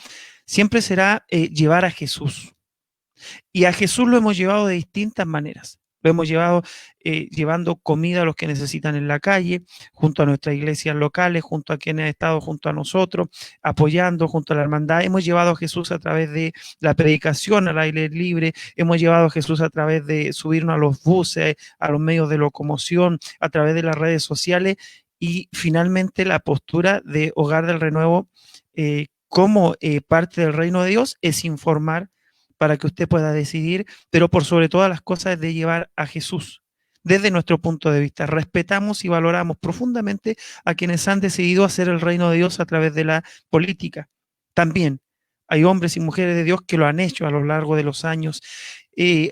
siempre será llevar a Jesús. Y a Jesús lo hemos llevado de distintas maneras. Lo hemos llevado llevando comida a los que necesitan en la calle, junto a nuestras iglesias locales, junto a quienes han estado junto a nosotros, apoyando junto a la hermandad. Hemos llevado a Jesús a través de la predicación al aire libre, hemos llevado a Jesús a través de subirnos a los buses, a los medios de locomoción, a través de las redes sociales y finalmente la postura de Hogar del Renuevo como parte del reino de Dios es informar para que usted pueda decidir, pero por sobre todas las cosas es de llevar a Jesús. Desde nuestro punto de vista, respetamos y valoramos profundamente a quienes han decidido hacer el reino de Dios a través de la política. También hay hombres y mujeres de Dios que lo han hecho a lo largo de los años.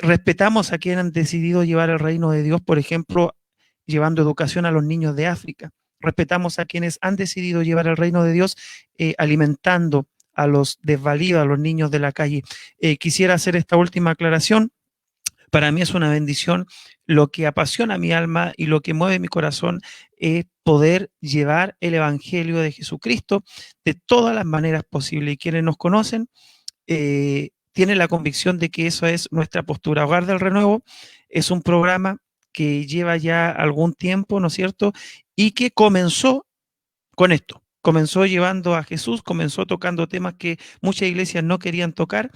Respetamos a quienes han decidido llevar el reino de Dios, por ejemplo, llevando educación a los niños de África. Respetamos a quienes han decidido llevar el reino de Dios alimentando a los desvalidos, a los niños de la calle. Quisiera hacer esta última aclaración. Para mí es una bendición. Lo que apasiona mi alma y lo que mueve mi corazón es poder llevar el evangelio de Jesucristo de todas las maneras posibles. Y quienes nos conocen tienen la convicción de que eso es nuestra postura. Hogar del Renuevo es un programa que lleva ya algún tiempo, ¿no es cierto? Y que comenzó con esto. Comenzó llevando a Jesús, comenzó tocando temas que muchas iglesias no querían tocar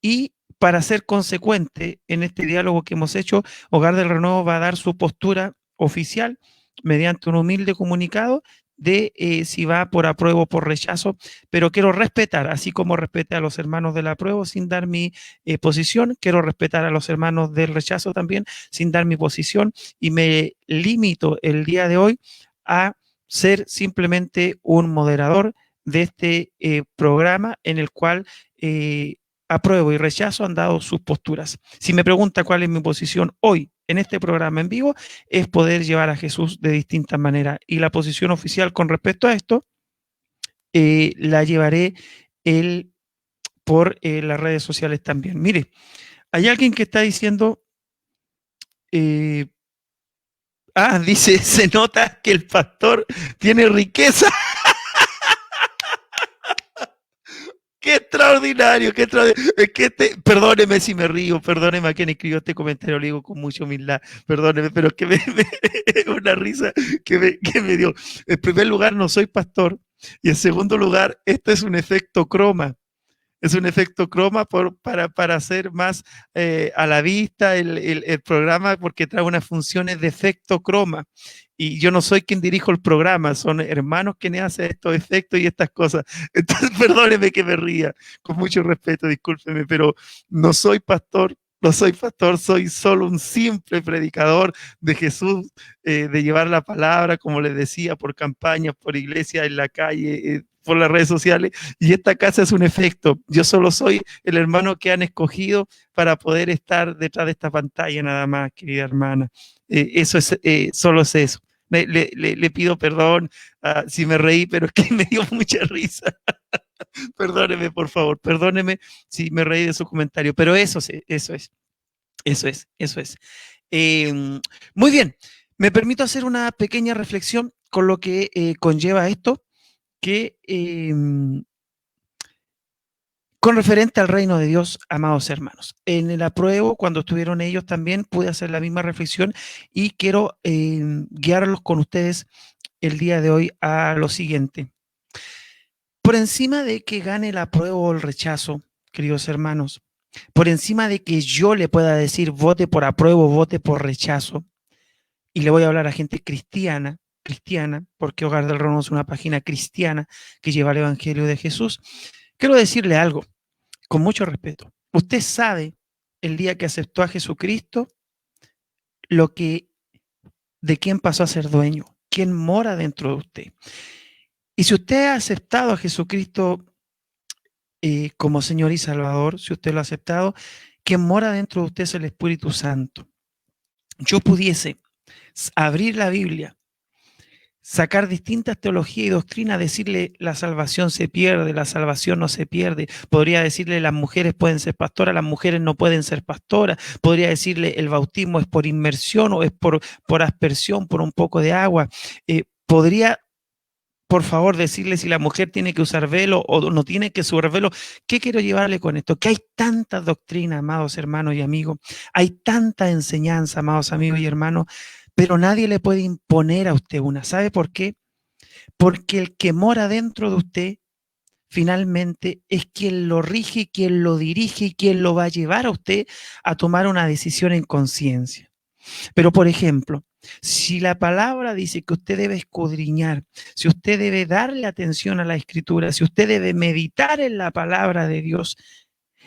y para ser consecuente en este diálogo que hemos hecho, Hogar del Renuevo va a dar su postura oficial mediante un humilde comunicado de si va por apruebo o por rechazo, pero quiero respetar, así como respeté a los hermanos del apruebo sin dar mi posición, quiero respetar a los hermanos del rechazo también sin dar mi posición y me limito el día de hoy a ser simplemente un moderador de este programa en el cual apruebo y rechazo han dado sus posturas. Si me pregunta cuál es mi posición hoy en este programa en vivo, es poder llevar a Jesús de distintas maneras. Y la posición oficial con respecto a esto la llevaré el por las redes sociales también. Mire, hay alguien que está diciendo, dice, se nota que el pastor tiene riqueza. ¡Qué extraordinario! ¡Qué extraordinario! Es que perdóneme si me río, perdóneme a quien escribió este comentario, lo digo con mucha humildad, perdóneme, pero es que una risa que me dio. En primer lugar, no soy pastor, y en segundo lugar, esto es un efecto croma. Es un efecto croma para hacer más a la vista el programa, porque trae unas funciones de efecto croma. Y yo no soy quien dirijo el programa, son hermanos quienes hacen estos efectos y estas cosas. Entonces, perdóneme que me ría, con mucho respeto, discúlpeme, pero no soy pastor. No soy pastor, soy solo un simple predicador de Jesús, de llevar la palabra, como les decía, por campañas, por iglesias, en la calle, por las redes sociales, y esta casa es un efecto. Yo solo soy el hermano que han escogido para poder estar detrás de esta pantalla nada más, querida hermana. Eso es, solo es eso. Le pido perdón si me reí, pero es que me dio mucha risa. Perdóneme, por favor, perdóneme si me reí de su comentario, pero eso es. Muy bien, me permito hacer una pequeña reflexión con lo que conlleva esto, que con referente al reino de Dios, amados hermanos. En el apruebo, cuando estuvieron ellos también, pude hacer la misma reflexión y quiero guiarlos con ustedes el día de hoy a lo siguiente. Por encima de que gane el apruebo o el rechazo, queridos hermanos, por encima de que yo le pueda decir vote por apruebo, vote por rechazo, y le voy a hablar a gente cristiana, porque Hogar del Reino es una página cristiana que lleva el Evangelio de Jesús, quiero decirle algo, con mucho respeto. Usted sabe, el día que aceptó a Jesucristo, de quién pasó a ser dueño, quién mora dentro de usted. Y si usted ha aceptado a Jesucristo como Señor y Salvador, si usted lo ha aceptado, quien mora dentro de usted es el Espíritu Santo. Yo pudiese abrir la Biblia, sacar distintas teologías y doctrinas, decirle la salvación se pierde, la salvación no se pierde. Podría decirle las mujeres pueden ser pastoras, las mujeres no pueden ser pastoras. Podría decirle el bautismo es por inmersión o es por aspersión, por un poco de agua. Podría, por favor, decirle si la mujer tiene que usar velo o no tiene que usar velo. ¿Qué quiero llevarle con esto? Que hay tanta doctrina, amados hermanos y amigos. Hay tanta enseñanza, amados amigos y hermanos, pero nadie le puede imponer a usted una. ¿Sabe por qué? Porque el que mora dentro de usted, finalmente, es quien lo rige, quien lo dirige y quien lo va a llevar a usted a tomar una decisión en conciencia. Pero, por ejemplo, si la palabra dice que usted debe escudriñar, si usted debe darle atención a la Escritura, si usted debe meditar en la palabra de Dios,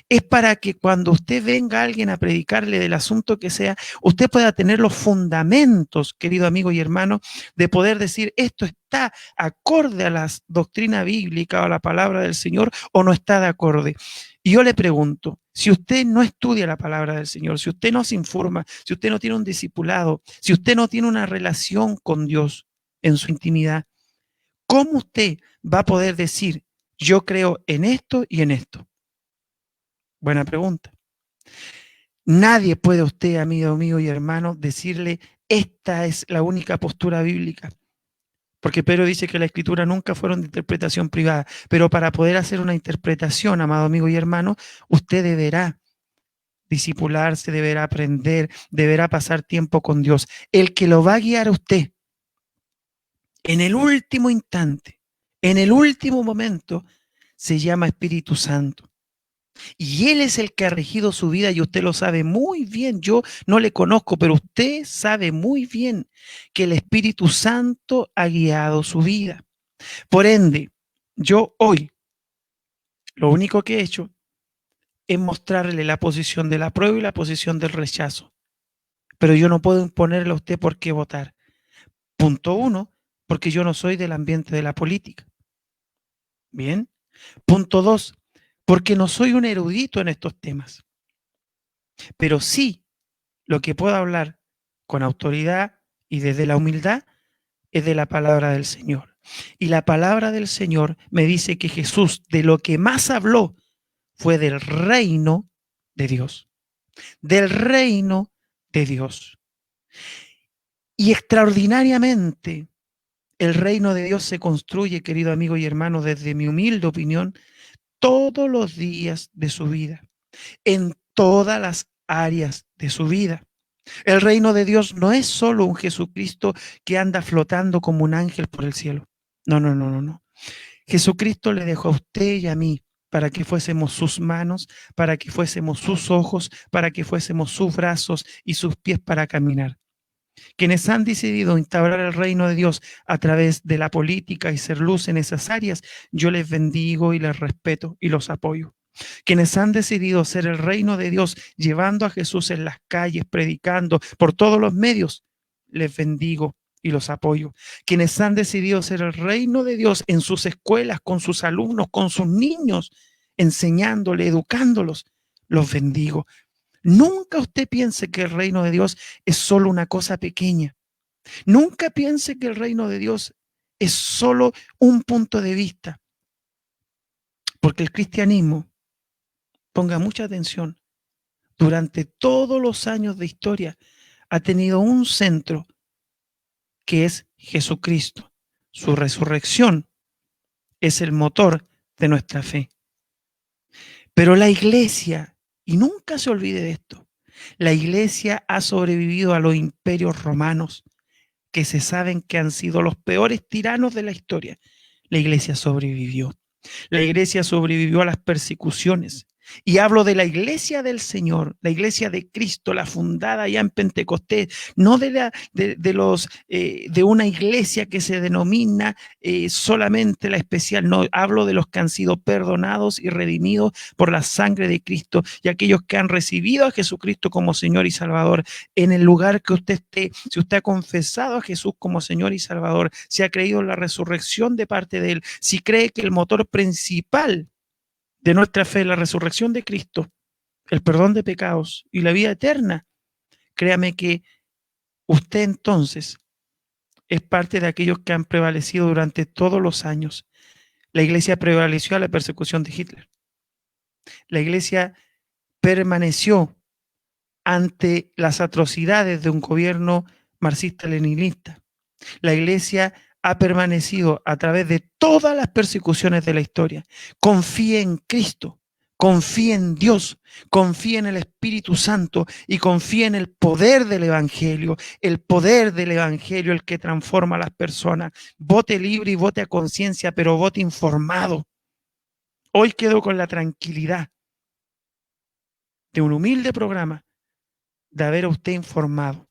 es para que cuando usted venga alguien a predicarle del asunto que sea, usted pueda tener los fundamentos, querido amigo y hermano, de poder decir esto está acorde a la doctrina bíblica o a la palabra del Señor o no está de acorde. Y yo le pregunto, si usted no estudia la palabra del Señor, si usted no se informa, si usted no tiene un discipulado, si usted no tiene una relación con Dios en su intimidad, ¿cómo usted va a poder decir yo creo en esto y en esto? Buena pregunta. Nadie puede a usted, amigo mío y hermano, decirle esta es la única postura bíblica. Porque Pedro dice que la escritura nunca fueron de interpretación privada. Pero para poder hacer una interpretación, amado amigo y hermano, usted deberá discipularse, deberá aprender, deberá pasar tiempo con Dios. El que lo va a guiar a usted en el último instante, en el último momento, se llama Espíritu Santo. Y Él es el que ha regido su vida y usted lo sabe muy bien. Yo no le conozco, pero usted sabe muy bien que el Espíritu Santo ha guiado su vida. Por ende, yo hoy lo único que he hecho es mostrarle la posición de la prueba y la posición del rechazo. Pero yo no puedo imponerle a usted por qué votar. Punto uno, porque yo no soy del ambiente de la política. Bien. Punto dos, porque no soy un erudito en estos temas. Pero sí, lo que puedo hablar con autoridad y desde la humildad es de la palabra del Señor. Y la palabra del Señor me dice que Jesús de lo que más habló fue del reino de Dios. Del reino de Dios. Y extraordinariamente, el reino de Dios se construye, querido amigo y hermano, desde mi humilde opinión, todos los días de su vida, en todas las áreas de su vida. El reino de Dios no es solo un Jesucristo que anda flotando como un ángel por el cielo. No, no, no, no, no. Jesucristo le dejó a usted y a mí para que fuésemos sus manos, para que fuésemos sus ojos, para que fuésemos sus brazos y sus pies para caminar. Quienes han decidido instaurar el reino de Dios a través de la política y ser luz en esas áreas, yo les bendigo y les respeto y los apoyo. Quienes han decidido ser el reino de Dios llevando a Jesús en las calles, predicando por todos los medios, les bendigo y los apoyo. Quienes han decidido ser el reino de Dios en sus escuelas, con sus alumnos, con sus niños, enseñándole, educándolos, los bendigo. Nunca usted piense que el reino de Dios es solo una cosa pequeña. Nunca piense que el reino de Dios es solo un punto de vista. Porque el cristianismo, ponga mucha atención, durante todos los años de historia ha tenido un centro que es Jesucristo. Su resurrección es el motor de nuestra fe. Pero la iglesia, y nunca se olvide de esto, la iglesia ha sobrevivido a los imperios romanos, que se saben que han sido los peores tiranos de la historia. La iglesia sobrevivió. La iglesia sobrevivió a las persecuciones. Y hablo de la iglesia del Señor, la iglesia de Cristo, la fundada ya en Pentecostés, no de una iglesia que se denomina solamente la especial, no, hablo de los que han sido perdonados y redimidos por la sangre de Cristo y aquellos que han recibido a Jesucristo como Señor y Salvador en el lugar que usted esté. Si usted ha confesado a Jesús como Señor y Salvador, si ha creído en la resurrección de parte de Él, si cree que el motor principal de nuestra fe, la resurrección de Cristo, el perdón de pecados y la vida eterna, créame que usted entonces es parte de aquellos que han prevalecido durante todos los años. La iglesia prevaleció a la persecución de Hitler. La iglesia permaneció ante las atrocidades de un gobierno marxista-leninista. La iglesia ha permanecido a través de todas las persecuciones de la historia. Confíe en Cristo, confíe en Dios, confíe en el Espíritu Santo y confíe en el poder del Evangelio, el que transforma a las personas. Vote libre y vote a conciencia, pero vote informado. Hoy quedo con la tranquilidad de un humilde programa de haber a usted informado,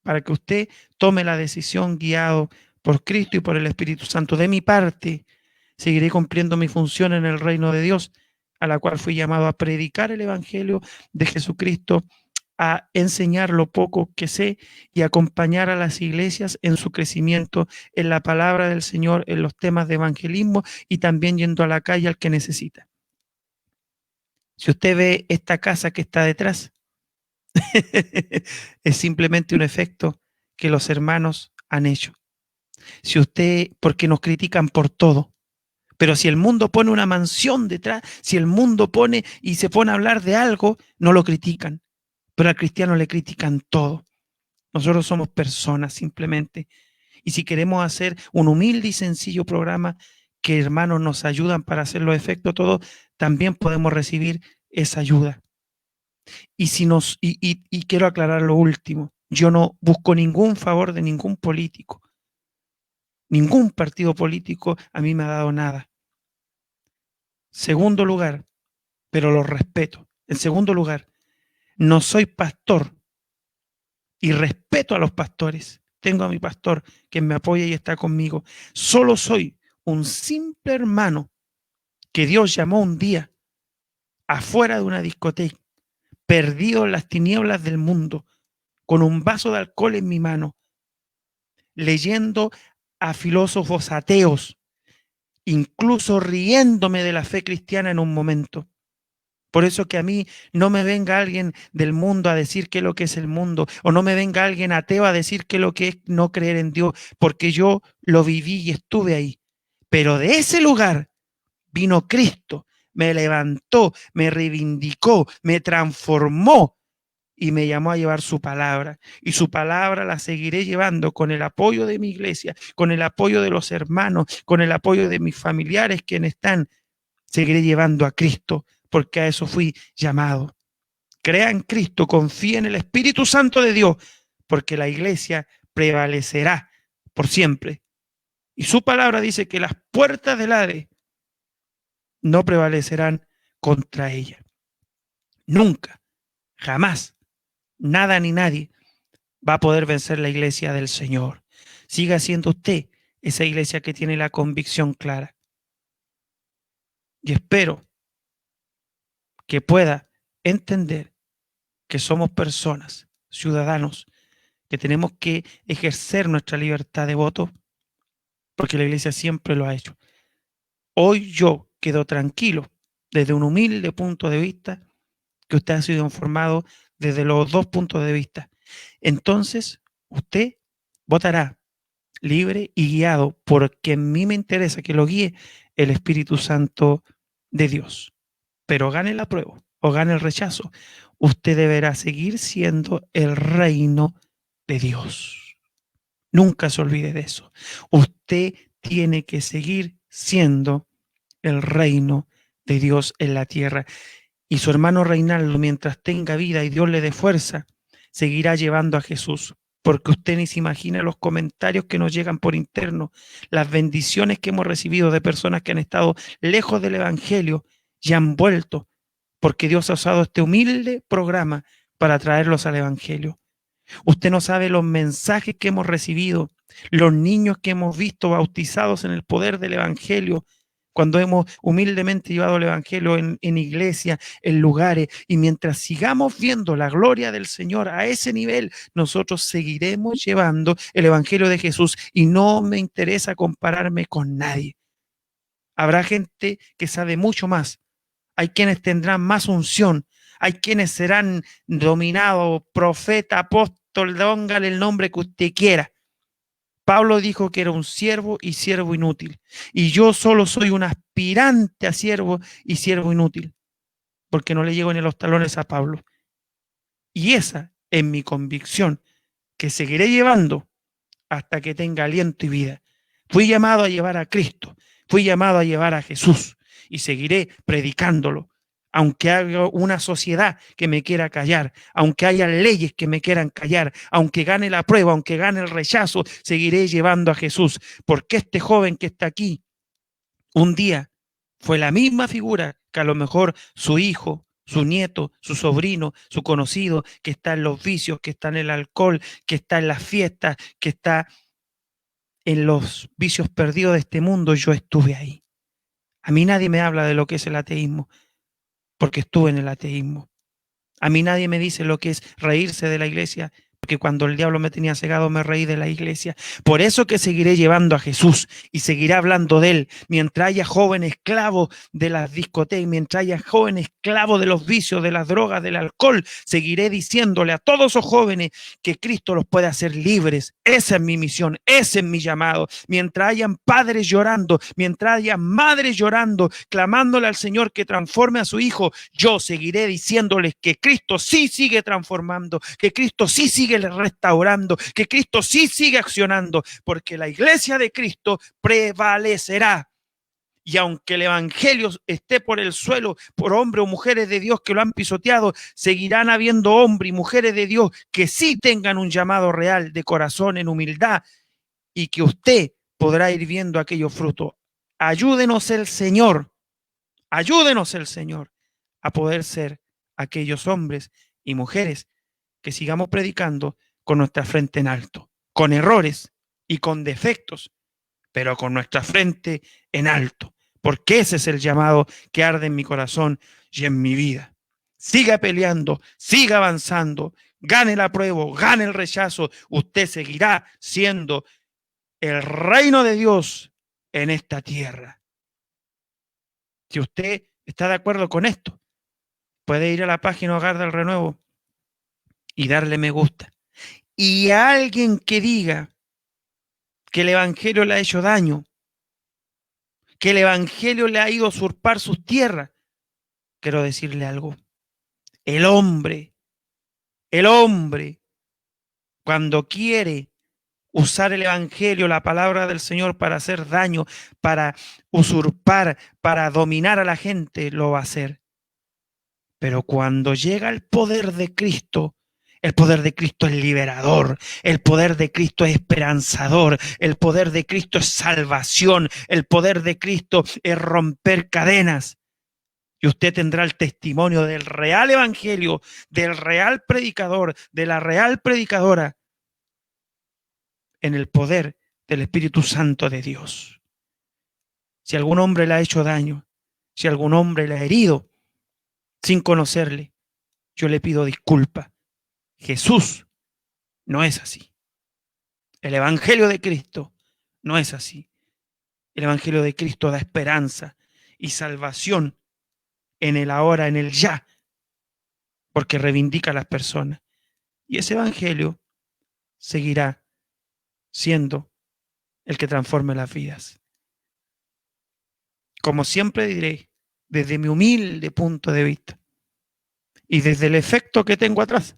para que usted tome la decisión guiado por Cristo y por el Espíritu Santo. De mi parte, seguiré cumpliendo mi función en el reino de Dios, a la cual fui llamado a predicar el Evangelio de Jesucristo, a enseñar lo poco que sé y acompañar a las iglesias en su crecimiento en la palabra del Señor, en los temas de evangelismo y también yendo a la calle al que necesita. Si usted ve esta casa que está detrás, es simplemente un efecto que los hermanos han hecho. Si usted, porque nos critican por todo, pero si el mundo pone una mansión detrás, si el mundo pone y se pone a hablar de algo, no lo critican, pero al cristiano le critican todo. Nosotros somos personas simplemente. Y si queremos hacer un humilde y sencillo programa que hermanos nos ayudan para hacer los efectos todos, también podemos recibir esa ayuda. Y quiero aclarar lo último, yo no busco ningún favor de ningún político. Ningún partido político a mí me ha dado nada. Segundo lugar, pero lo respeto. En segundo lugar, no soy pastor y respeto a los pastores. Tengo a mi pastor que me apoya y está conmigo. Solo soy un simple hermano que Dios llamó un día afuera de una discoteca, perdido en las tinieblas del mundo, con un vaso de alcohol en mi mano, leyendo a filósofos ateos, incluso riéndome de la fe cristiana en un momento. Por eso que a mí no me venga alguien del mundo a decir qué es lo que es el mundo, o no me venga alguien ateo a decir qué es lo que es no creer en Dios, porque yo lo viví y estuve ahí. Pero de ese lugar vino Cristo, me levantó, me reivindicó, me transformó y me llamó a llevar su palabra. Y su palabra la seguiré llevando con el apoyo de mi iglesia, con el apoyo de los hermanos, con el apoyo de mis familiares quienes están. Seguiré llevando a Cristo, porque a eso fui llamado. Crea en Cristo, confía en el Espíritu Santo de Dios, porque la iglesia prevalecerá por siempre. Y su palabra dice que las puertas del Hades no prevalecerán contra ella. Nunca, jamás, nada ni nadie va a poder vencer la iglesia del Señor. Siga siendo usted esa iglesia que tiene la convicción clara. Y espero que pueda entender que somos personas, ciudadanos, que tenemos que ejercer nuestra libertad de voto, porque la iglesia siempre lo ha hecho. Hoy yo quedo tranquilo desde un humilde punto de vista que usted ha sido informado desde los dos puntos de vista. Entonces, usted votará libre y guiado porque a mí me interesa que lo guíe el Espíritu Santo de Dios. Pero gane la prueba o gane el rechazo, usted deberá seguir siendo el reino de Dios. Nunca se olvide de eso. Usted tiene que seguir siendo el reino de Dios en la tierra. Y su hermano Reinaldo, mientras tenga vida y Dios le dé fuerza, seguirá llevando a Jesús. Porque usted ni se imagina los comentarios que nos llegan por interno, las bendiciones que hemos recibido de personas que han estado lejos del Evangelio y han vuelto, porque Dios ha usado este humilde programa para traerlos al Evangelio. Usted no sabe los mensajes que hemos recibido, los niños que hemos visto bautizados en el poder del Evangelio, cuando hemos humildemente llevado el Evangelio en iglesia, en lugares, y mientras sigamos viendo la gloria del Señor a ese nivel, nosotros seguiremos llevando el Evangelio de Jesús y no me interesa compararme con nadie. Habrá gente que sabe mucho más, hay quienes tendrán más unción, hay quienes serán dominados, profeta, apóstol, póngale el nombre que usted quiera. Pablo dijo que era un siervo y siervo inútil. Y yo solo soy un aspirante a siervo y siervo inútil, porque no le llego ni a los talones a Pablo. Y esa es mi convicción, que seguiré llevando hasta que tenga aliento y vida. Fui llamado a llevar a Cristo, fui llamado a llevar a Jesús y seguiré predicándolo. Aunque haya una sociedad que me quiera callar, aunque haya leyes que me quieran callar, aunque gane la prueba, aunque gane el rechazo, seguiré llevando a Jesús. Porque este joven que está aquí, un día fue la misma figura que a lo mejor su hijo, su nieto, su sobrino, su conocido, que está en los vicios, que está en el alcohol, que está en las fiestas, que está en los vicios perdidos de este mundo. Yo estuve ahí. A mí nadie me habla de lo que es el ateísmo, porque estuve en el ateísmo. A mí nadie me dice lo que es reírse de la iglesia, porque cuando el diablo me tenía cegado me reí de la iglesia. Por eso que seguiré llevando a Jesús y seguiré hablando de él, mientras haya jóvenes esclavos de las discotecas, mientras haya jóvenes esclavos de los vicios, de las drogas, del alcohol, seguiré diciéndole a todos esos jóvenes que Cristo los puede hacer libres. Esa es mi misión, ese es mi llamado. Mientras hayan padres llorando, mientras haya madres llorando, clamándole al Señor que transforme a su hijo, yo seguiré diciéndoles que Cristo sí sigue transformando, que Cristo sí sigue restaurando, que Cristo sí sigue accionando, porque la iglesia de Cristo prevalecerá. Y aunque el evangelio esté por el suelo, por hombres o mujeres de Dios que lo han pisoteado, seguirán habiendo hombres y mujeres de Dios que sí tengan un llamado real de corazón en humildad, y que usted podrá ir viendo aquellos frutos. Ayúdenos el Señor a poder ser aquellos hombres y mujeres que sigamos predicando con nuestra frente en alto, con errores y con defectos, pero con nuestra frente en alto, porque ese es el llamado que arde en mi corazón y en mi vida. Siga peleando, siga avanzando, gane la prueba, gane el rechazo, usted seguirá siendo el reino de Dios en esta tierra. Si usted está de acuerdo con esto, puede ir a la página Hogar del Renuevo y darle me gusta. Y a alguien que diga que el evangelio le ha hecho daño, que el evangelio le ha ido a usurpar sus tierras, quiero decirle algo. El hombre, el hombre, cuando quiere usar el evangelio, la palabra del Señor para hacer daño, para usurpar, para dominar a la gente, lo va a hacer. Pero cuando llega el poder de Cristo es liberador, el poder de Cristo es esperanzador, el poder de Cristo es salvación, el poder de Cristo es romper cadenas. Y usted tendrá el testimonio del real evangelio, del real predicador, de la real predicadora, en el poder del Espíritu Santo de Dios. Si algún hombre le ha hecho daño, si algún hombre le ha herido sin conocerle, yo le pido disculpas. Jesús no es así. El Evangelio de Cristo no es así. El Evangelio de Cristo da esperanza y salvación en el ahora, en el ya, porque reivindica a las personas. Y ese Evangelio seguirá siendo el que transforme las vidas. Como siempre diré, desde mi humilde punto de vista y desde el efecto que tengo atrás,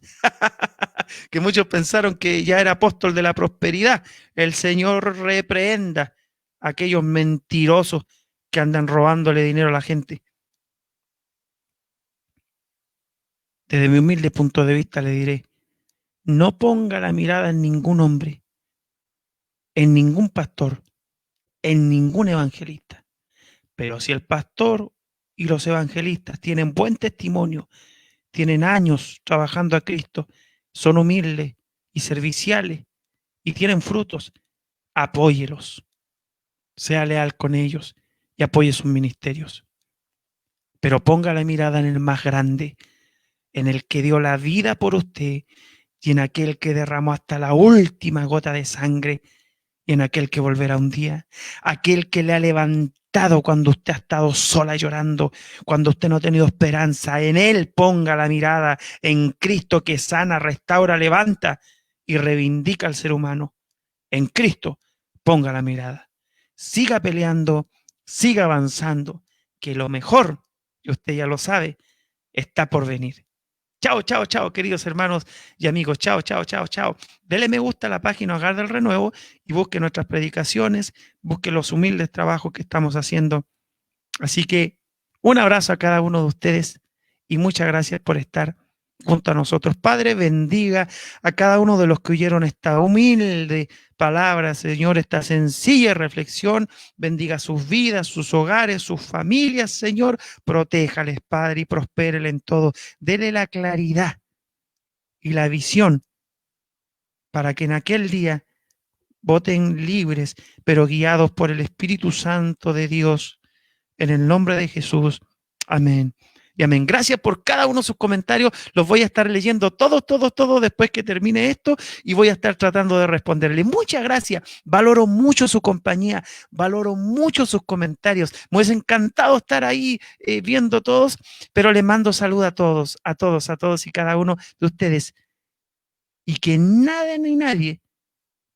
que muchos pensaron que ya era apóstol de la prosperidad, el Señor reprenda a aquellos mentirosos que andan robándole dinero a la gente. Desde mi humilde punto de vista le diré, no ponga la mirada en ningún hombre, en ningún pastor, en ningún evangelista. Pero si el pastor y los evangelistas tienen buen testimonio, tienen años trabajando a Cristo, son humildes y serviciales y tienen frutos, apóyelos, sea leal con ellos y apoye sus ministerios. Pero ponga la mirada en el más grande, en el que dio la vida por usted y en aquel que derramó hasta la última gota de sangre y en aquel que volverá un día, aquel que le ha levantado cuando usted ha estado sola llorando, cuando usted no ha tenido esperanza. En él ponga la mirada, en Cristo que sana, restaura, levanta y reivindica al ser humano. En Cristo ponga la mirada. Siga peleando, siga avanzando, que lo mejor, y usted ya lo sabe, está por venir. Chao, chao, chao, queridos hermanos y amigos. Chao, chao, chao, chao. Dele me gusta a la página Hogar del Renuevo y busque nuestras predicaciones, busque los humildes trabajos que estamos haciendo. Así que un abrazo a cada uno de ustedes y muchas gracias por estar junto a nosotros. Padre, bendiga a cada uno de los que oyeron esta humilde palabra, Señor, esta sencilla reflexión. Bendiga sus vidas, sus hogares, sus familias, Señor. Protéjales, Padre, y prospérele en todo. Dele la claridad y la visión para que en aquel día voten libres, pero guiados por el Espíritu Santo de Dios. En el nombre de Jesús. Amén. Y amén. Gracias por cada uno de sus comentarios. Los voy a estar leyendo todos después que termine esto y voy a estar tratando de responderle. Muchas gracias. Valoro mucho su compañía. Valoro mucho sus comentarios. Me hubiese encantado estar ahí viendo todos, pero les mando salud a todos y cada uno de ustedes. Y que nada ni nadie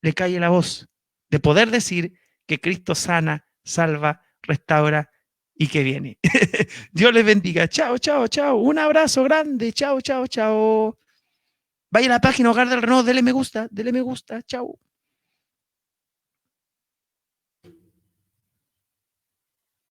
le calle la voz de poder decir que Cristo sana, salva, restaura y que viene. Dios les bendiga. Chao, chao, chao. Un abrazo grande. Chao, chao, chao. Vaya a la página Hogar del Renuevo, dele me gusta. Chao.